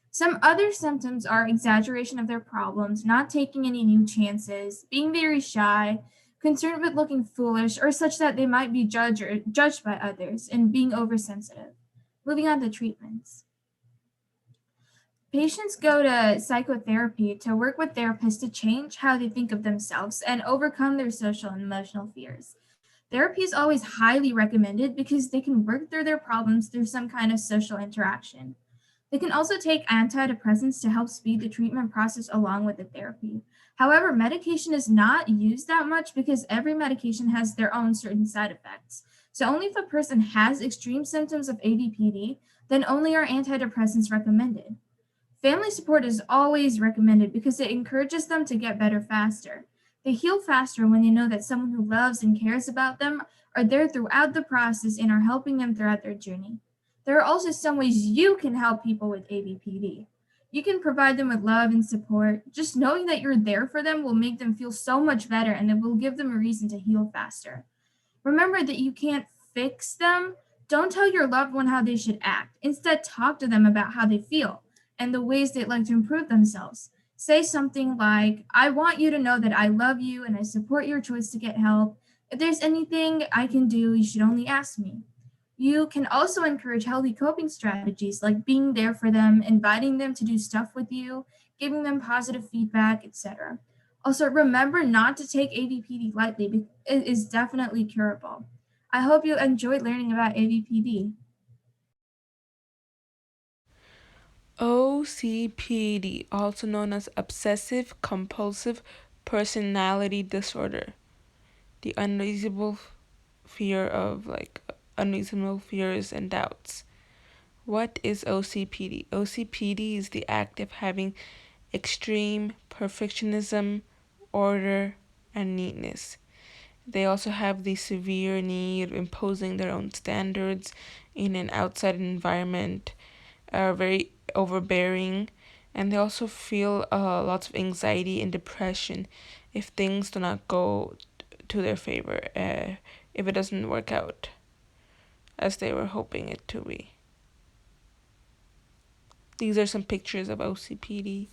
Some other symptoms are exaggeration of their problems, not taking any new chances, being very shy, concerned with looking foolish or such that they might be judged by others, and being oversensitive. Moving on to treatments. Patients go to psychotherapy to work with therapists to change how they think of themselves and overcome their social and emotional fears. Therapy is always highly recommended because they can work through their problems through some kind of social interaction. They can also take antidepressants to help speed the treatment process along with the therapy. However, medication is not used that much because every medication has their own certain side effects. So, only if a person has extreme symptoms of ADPD, then only are antidepressants recommended. Family support is always recommended because it encourages them to get better faster. They heal faster when they know that someone who loves and cares about them are there throughout the process and are helping them throughout their journey. There are also some ways you can help people with ABPD. You can provide them with love and support. Just knowing that you're there for them will make them feel so much better and it will give them a reason to heal faster. Remember that you can't fix them. Don't tell your loved one how they should act. Instead, talk to them about how they feel and the ways they'd like to improve themselves. Say something like, I want you to know that I love you and I support your choice to get help. If there's anything I can do, you should only ask me. You can also encourage healthy coping strategies like being there for them, inviting them to do stuff with you, giving them positive feedback, etc. Also, remember not to take ABPD lightly because it is definitely curable. I hope you enjoyed learning about ABPD. OCPD, also known as obsessive compulsive personality disorder, the unreasonable fears and doubts. What is OCPD? OCPD is the act of having extreme perfectionism, order, and neatness. They also have the severe need of imposing their own standards in an outside environment, are very overbearing, and they also feel lots of anxiety and depression if things do not go to their favor, if it doesn't work out as they were hoping it to be. These are some pictures of OCPD.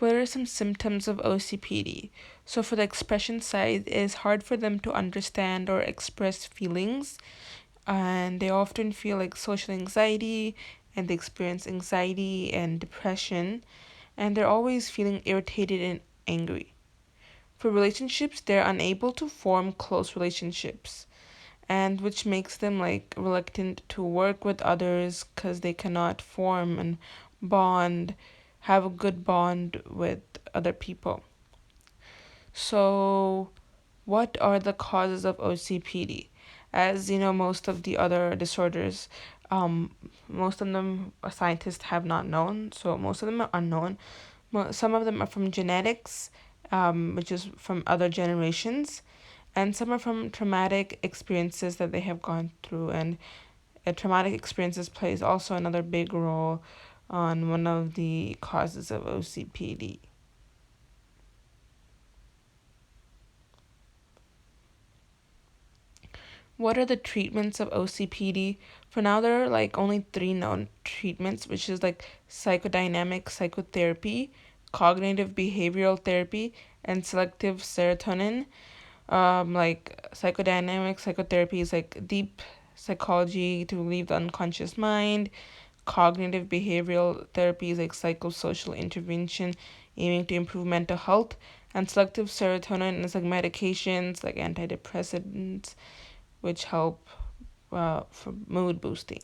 What are some symptoms of OCPD? So, for the expression side, it is hard for them to understand or express feelings, and they often feel like social anxiety and they experience anxiety and depression, and they're always feeling irritated and angry. For relationships, they're unable to form close relationships, and which makes them like reluctant to work with others because they cannot form and bond, have a good bond with other people. So, what are the causes of OCPD? As you know, most of the other disorders, um, most of them scientists have not known, so most of them are unknown. Some of them are from genetics, which is from other generations, and some are from traumatic experiences that they have gone through. And traumatic experiences plays also another big role on one of the causes of OCPD. What are the treatments of OCPD? For now, there are like only three known treatments, which is like psychodynamic psychotherapy, cognitive behavioral therapy, and selective serotonin. Like psychodynamic psychotherapy is like deep psychology to relieve the unconscious mind. Cognitive behavioral therapy is like psychosocial intervention aiming to improve mental health. And selective serotonin is like medications like antidepressants which help for mood boosting.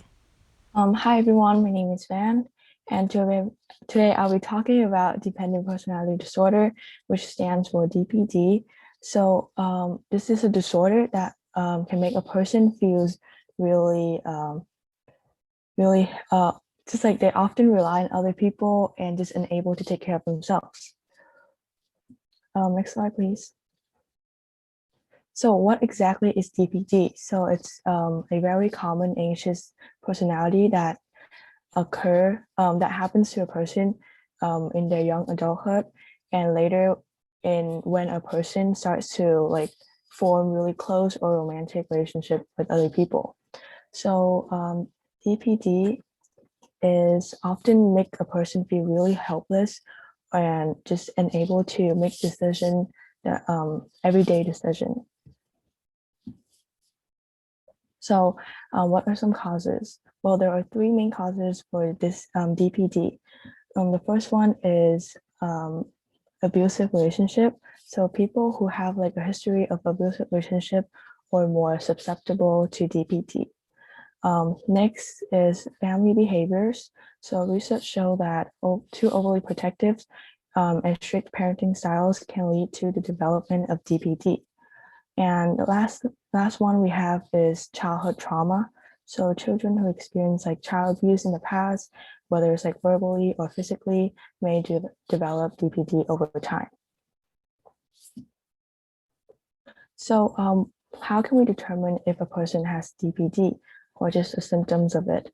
Hi everyone, my name is Van, And today I'll be talking about dependent personality disorder, which stands for DPD. So this is a disorder that can make a person feels really, really just like they often rely on other people and just unable to take care of themselves. Next slide, please. So what exactly is DPD? So it's a very common anxious personality that that happens to a person in their young adulthood, and later in when a person starts to like form really close or romantic relationship with other people. So DPD is often make a person feel really helpless and just unable to make decision that everyday decision. So what are some causes? Well, there are three main causes for this DPD. The first one is abusive relationship. So people who have like a history of abusive relationship are more susceptible to DPD. Next is family behaviors. So research show that too overly protective and strict parenting styles can lead to the development of DPD. And the last one we have is childhood trauma. So children who experience like child abuse in the past, whether it's like verbally or physically, may develop DPD over time. So how can we determine if a person has DPD or just the symptoms of it?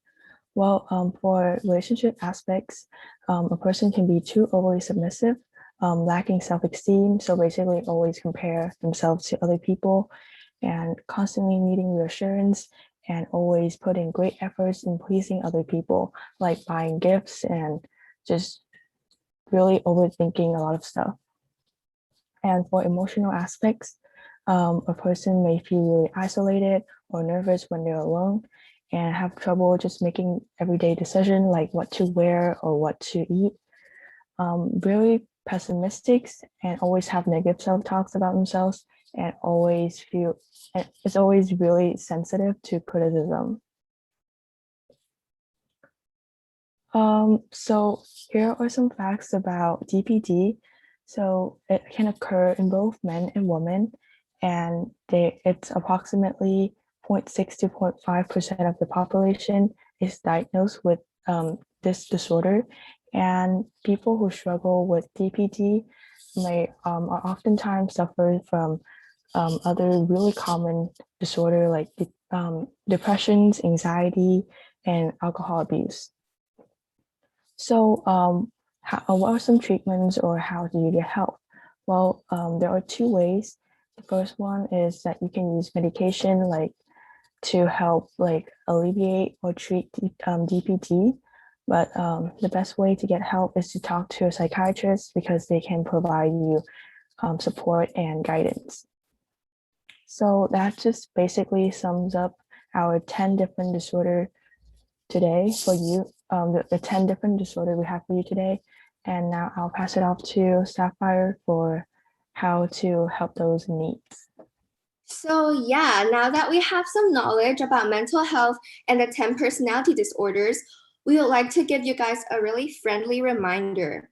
Well, for relationship aspects, a person can be too overly submissive, lacking self-esteem. So basically always compare themselves to other people and constantly needing reassurance and always putting great efforts in pleasing other people, like buying gifts and just really overthinking a lot of stuff. And for emotional aspects, a person may feel really isolated or nervous when they're alone and have trouble just making everyday decision like what to wear or what to eat. Really pessimistic and always have negative self-talks about themselves and always feel and it's always really sensitive to criticism. So here are some facts about DPD. So it can occur in both men and women, and it's approximately 0.6 to 0.5% of the population is diagnosed with this disorder. And people who struggle with DPD may are oftentimes suffer from other really common disorder like depressions, anxiety, and alcohol abuse. So what are some treatments or how do you get help? Well, there are two ways. The first one is that you can use medication like to help like alleviate or treat DPT. But the best way to get help is to talk to a psychiatrist because they can provide you support and guidance. So that just basically sums up our 10 different disorder today for you, the 10 different disorder we have for you today. And now I'll pass it off to Sapphire for how to help those needs. So yeah, now that we have some knowledge about mental health and the 10 personality disorders, we would like to give you guys a really friendly reminder.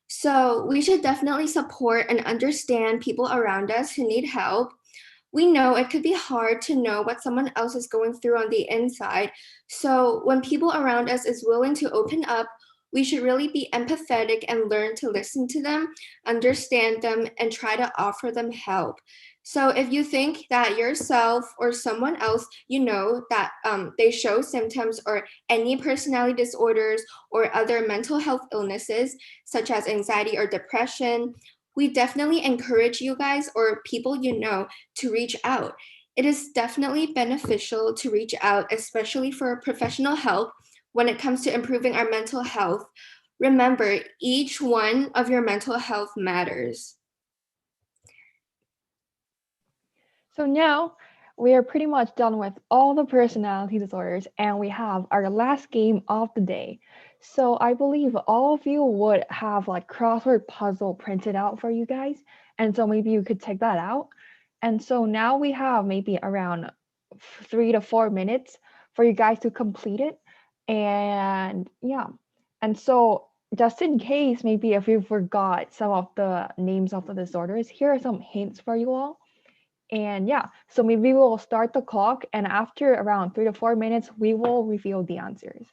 So we should definitely support and understand people around us who need help. We know it could be hard to know what someone else is going through on the inside. So when people around us is willing to open up, we should really be empathetic and learn to listen to them, understand them, and try to offer them help. So if you think that yourself or someone else you know that they show symptoms or any personality disorders or other mental health illnesses, such as anxiety or depression, we definitely encourage you guys or people you know to reach out. It is definitely beneficial to reach out, especially for professional help when it comes to improving our mental health. Remember, each one of your mental health matters. So now we are pretty much done with all the personality disorders and we have our last game of the day. So I believe all of you would have like crossword puzzle printed out for you guys. And so maybe you could take that out. And so now we have maybe around 3 to 4 minutes for you guys to complete it. And yeah, And so, just in case, maybe if you forgot some of the names of the disorders, here are some hints for you all. And yeah, so maybe we'll start the clock, and after around 3 to 4 minutes, we will reveal the answers.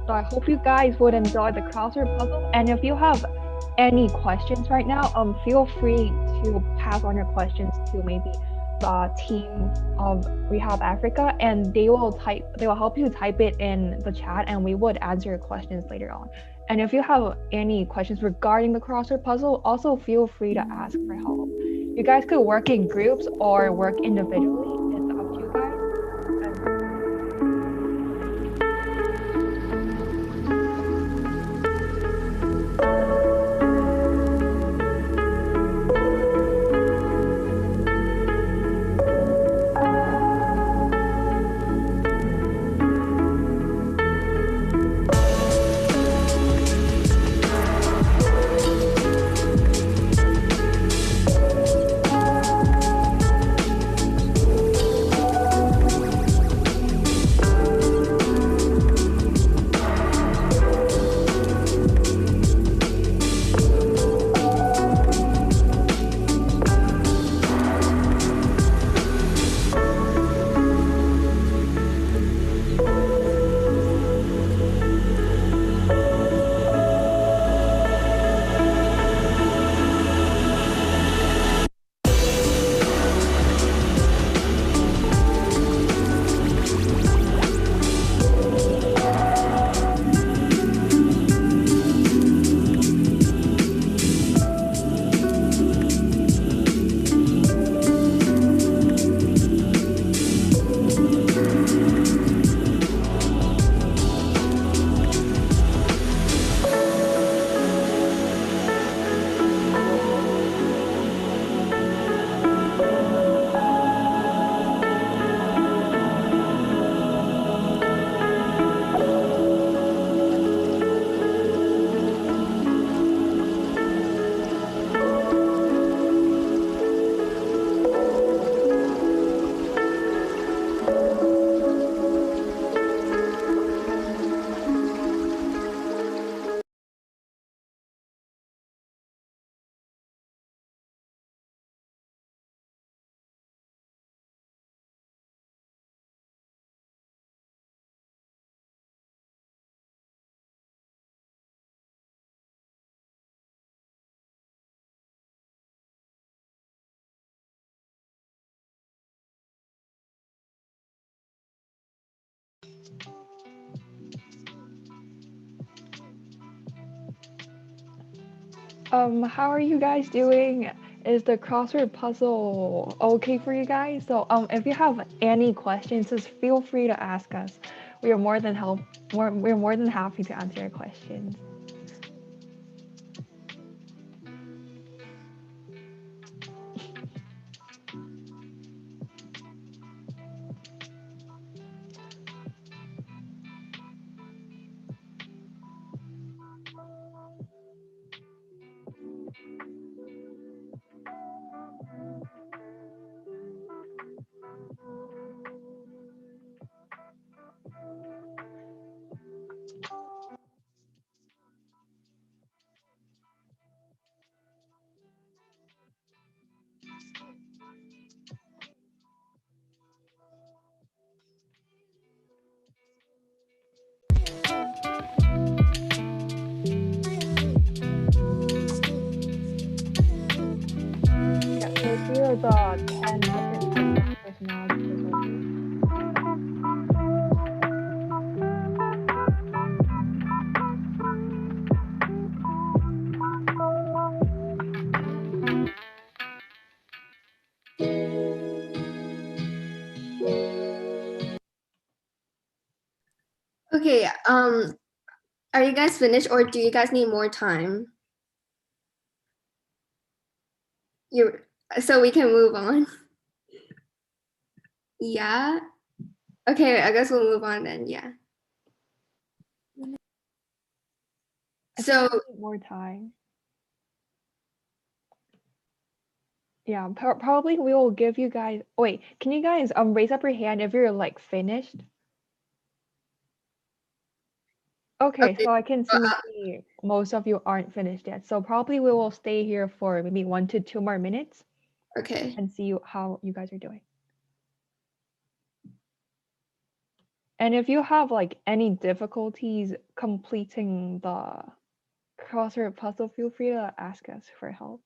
So I hope you guys would enjoy the crossword puzzle. And if you have any questions right now, feel free to pass on your questions to maybe the team of Rehab Africa, and they will help you type it in the chat, and we would answer your questions later on. And if you have any questions regarding the crossword puzzle, also feel free to ask for help. You guys could work in groups or work individually. It's up to you guys. How are you guys doing? Is the crossword puzzle okay for you guys? So, if you have any questions, just feel free to ask us. We are we're more than happy to answer your questions. Yeah, so here are the 10 different types of personality disorders. Okay, Are you guys finished or do you guys need more time? So we can move on. Yeah. Okay, I guess we'll move on then. Yeah. So more time. Yeah, probably we will give you guys. Wait, can you guys raise up your hand if you're like finished? Okay, okay, so I can see most of you aren't finished yet. So probably we will stay here for maybe 1 to 2 more minutes okay. and see how you guys are doing. And if you have like any difficulties completing the crossword puzzle, feel free to ask us for help.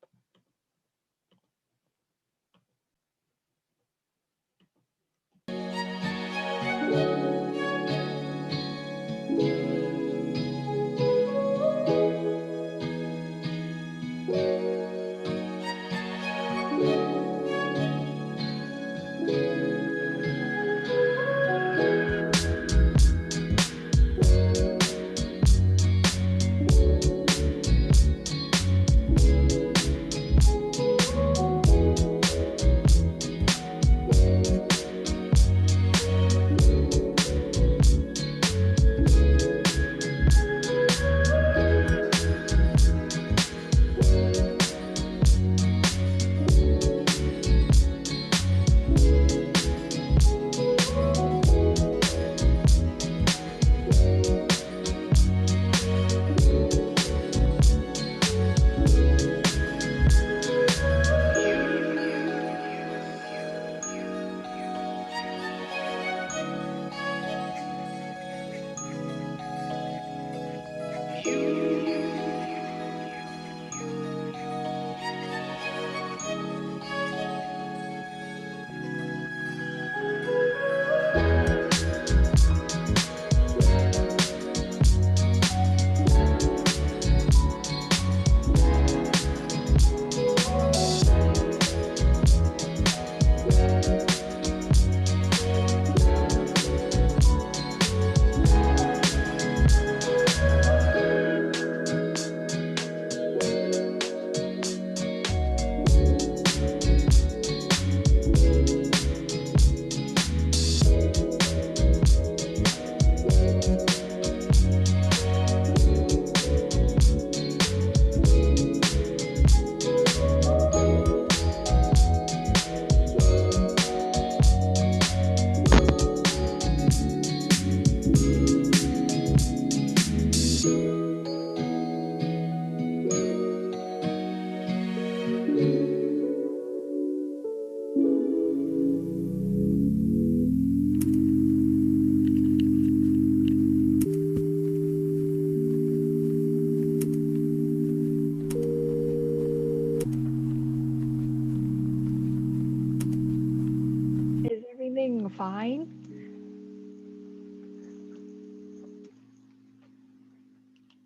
Is everything fine?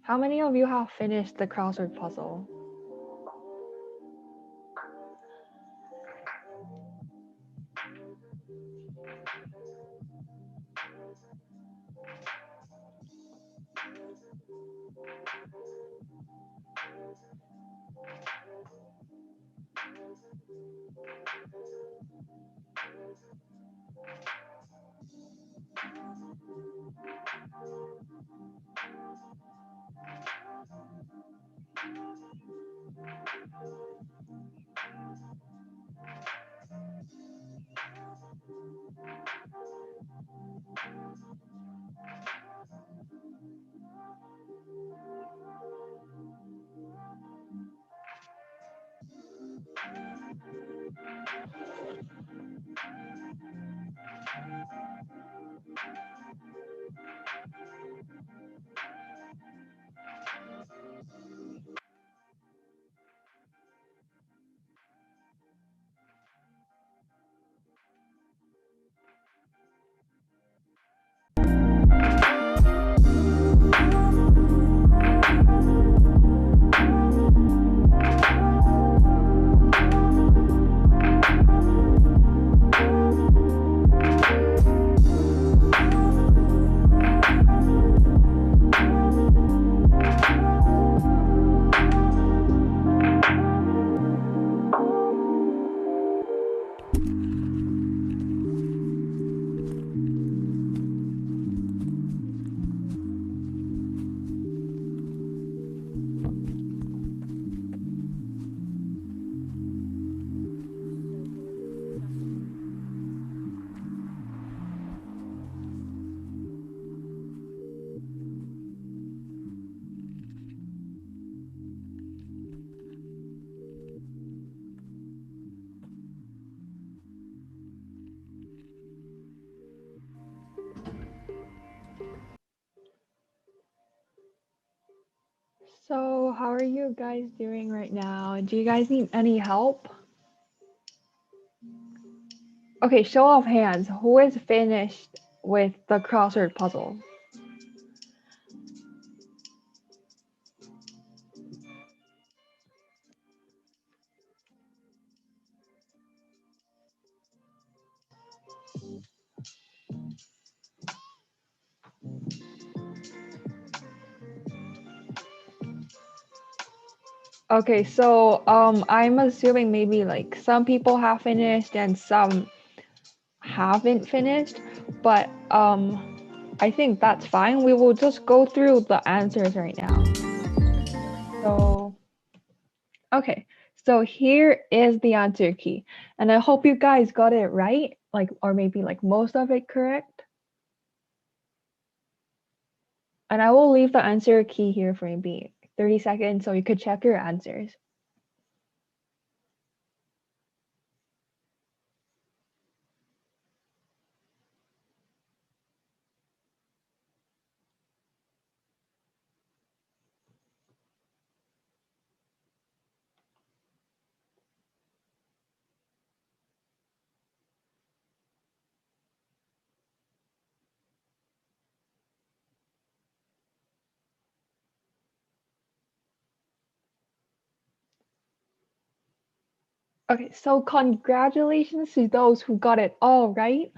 How many of you have finished the crossword puzzle? are you guys doing right now? Do you guys need any help? Okay, show of hands. Who is finished with the crossword puzzle? Okay, so I'm assuming maybe like some people have finished and some haven't finished, but I think that's fine. We will just go through the answers right now. So okay, so here is the answer key, and I hope you guys got it right, like or maybe like most of it correct. And I will leave the answer key here for maybe 30 seconds so you could check your answers. Okay, so congratulations to those who got it all right.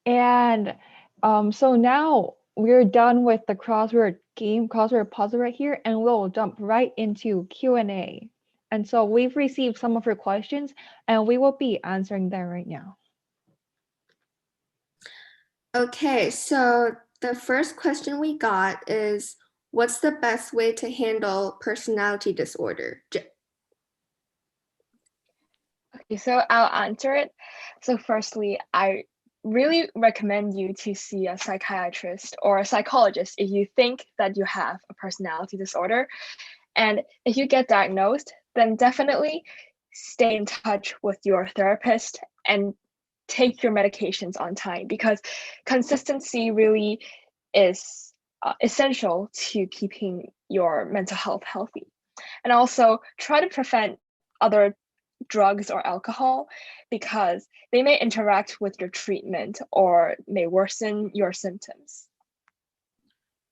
And so now we're done with the crossword game, crossword puzzle right here, and we'll jump right into Q&A. And so we've received some of your questions, and we will be answering them right now. Okay, so the first question we got is, what's the best way to handle personality disorder? Okay, so I'll answer it. So firstly, I really recommend you to see a psychiatrist or a psychologist if you think that you have a personality disorder. And if you get diagnosed, then definitely stay in touch with your therapist and take your medications on time, because consistency really is essential to keeping your mental health healthy. And also try to prevent other drugs or alcohol, because they may interact with your treatment or may worsen your symptoms.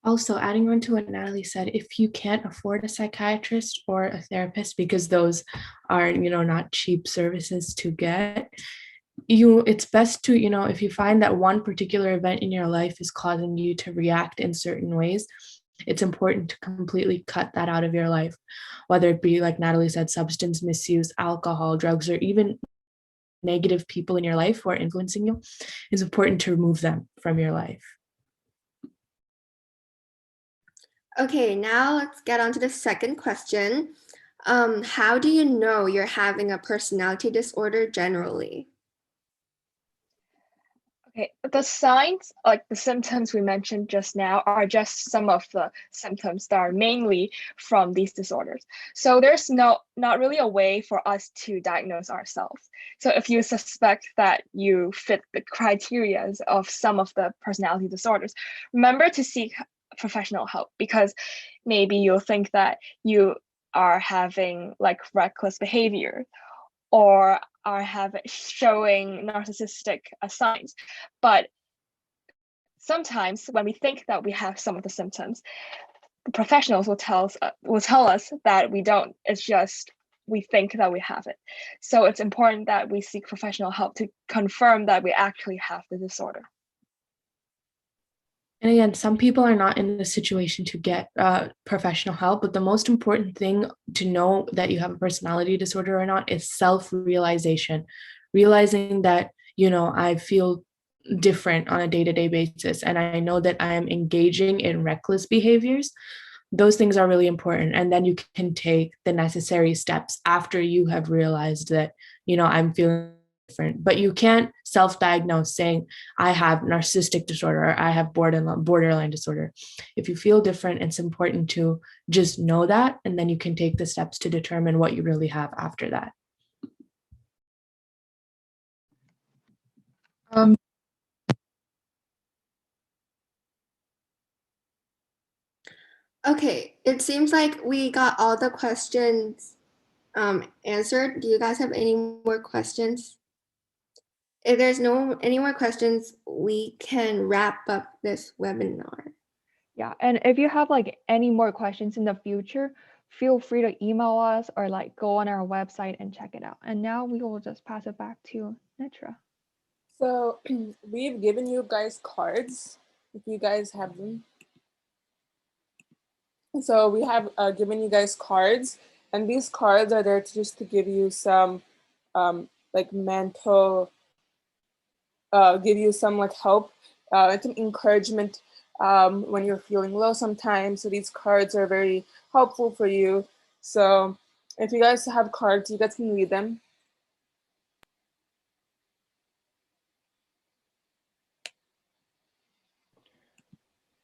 Also, adding on to what Natalie said, if you can't afford a psychiatrist or a therapist, because those are, not cheap services to get, it's best to, if you find that one particular event in your life is causing you to react in certain ways, it's important to completely cut that out of your life, whether it be, like Natalie said, substance misuse, alcohol, drugs, or even negative people in your life who are influencing you. It's important to remove them from your life. Okay, now let's get on to the second question. How do you know you're having a personality disorder generally? Okay, the signs, like the symptoms we mentioned just now, are just some of the symptoms that are mainly from these disorders. So there's not really a way for us to diagnose ourselves. So if you suspect that you fit the criteria of some of the personality disorders, remember to seek professional help, because maybe you'll think that you are having like reckless behavior or are showing narcissistic signs. But sometimes when we think that we have some of the symptoms, the professionals will tell us that we don't. It's just we think that we have it. So it's important that we seek professional help to confirm that we actually have the disorder. And again, some people are not in the situation to get professional help, but the most important thing to know that you have a personality disorder or not is self-realization. Realizing that, I feel different on a day-to-day basis, and I know that I am engaging in reckless behaviors. Those things are really important. And then you can take the necessary steps after you have realized that, I'm feeling different. But you can't self-diagnose saying I have narcissistic disorder or I have borderline disorder. If you feel different, it's important to just know that, and then you can take the steps to determine what you really have after that. Okay, it seems like we got all the questions answered. Do you guys have any more questions? If there's any more questions, we can wrap up this webinar. Yeah, and if you have like any more questions in the future, feel free to email us or like go on our website and check it out. And now we will just pass it back to Netra. So we've given you guys cards, if you guys have them. So we have given you guys cards, and these cards are there to just to give you some like mental, give you some like help, some encouragement when you're feeling low sometimes. So these cards are very helpful for you. So if you guys have cards, you guys can read them.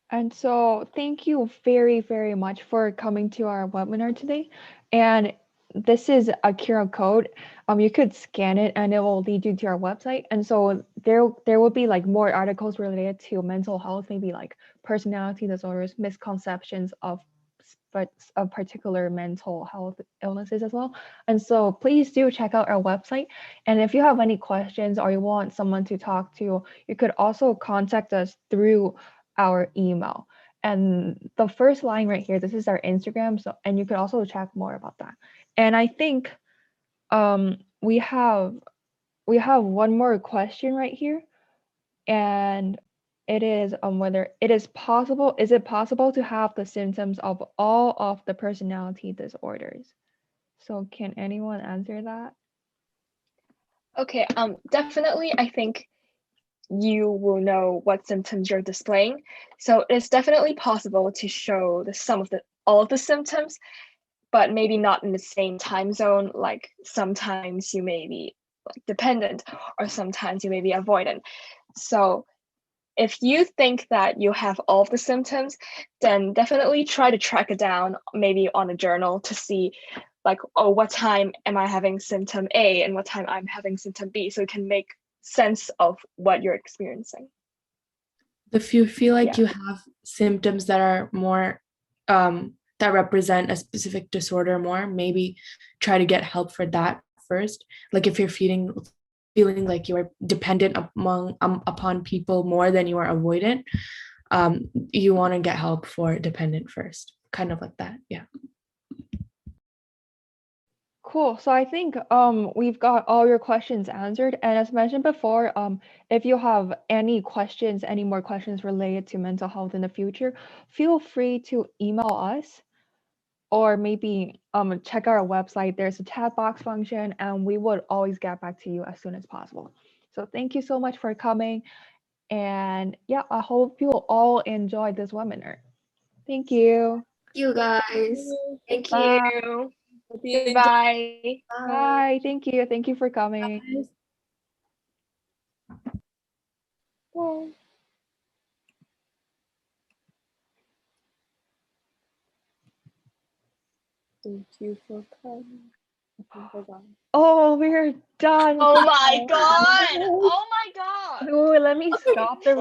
And so thank you very, very much for coming to our webinar today. And this is a QR code. You could scan it and it will lead you to our website. And so there will be like more articles related to mental health, maybe like personality disorders, misconceptions of particular mental health illnesses as well. And so please do check out our website. And if you have any questions or you want someone to talk to, you could also contact us through our email. And the first line right here, this is our Instagram. So, and you could also check more about that. And I think we have one more question right here, and it is whether is it possible to have the symptoms of all of the personality disorders? So can anyone answer that? Okay, definitely I think you will know what symptoms you're displaying. So it's definitely possible to show all of the symptoms, but maybe not in the same time zone. Like sometimes you may be like dependent, or sometimes you may be avoidant. So if you think that you have all of the symptoms, then definitely try to track it down, maybe on a journal, to see like, oh, what time am I having symptom A and what time I'm having symptom B, so you can make sense of what you're experiencing. If you feel like Yeah. you have symptoms that are more that represent a specific disorder more, maybe try to get help for that first. Like if you're feeling like you are dependent upon people more than you are avoidant, you want to get help for dependent first, kind of like that. Yeah. Cool. So I think we've got all your questions answered. And as mentioned before, if you have any questions, any more questions related to mental health in the future, feel free to email us or maybe check our website. There's a chat box function, and we would always get back to you as soon as possible. So thank you so much for coming. And yeah, I hope you all enjoyed this webinar. Thank you. You guys. Thank Bye. you. Hope you enjoy. Bye. Bye. Thank you. Thank you for coming. Bye. Thank you for coming. Bye-bye. Oh, we're done. Oh my god. Oh my god. Ooh, let me stop the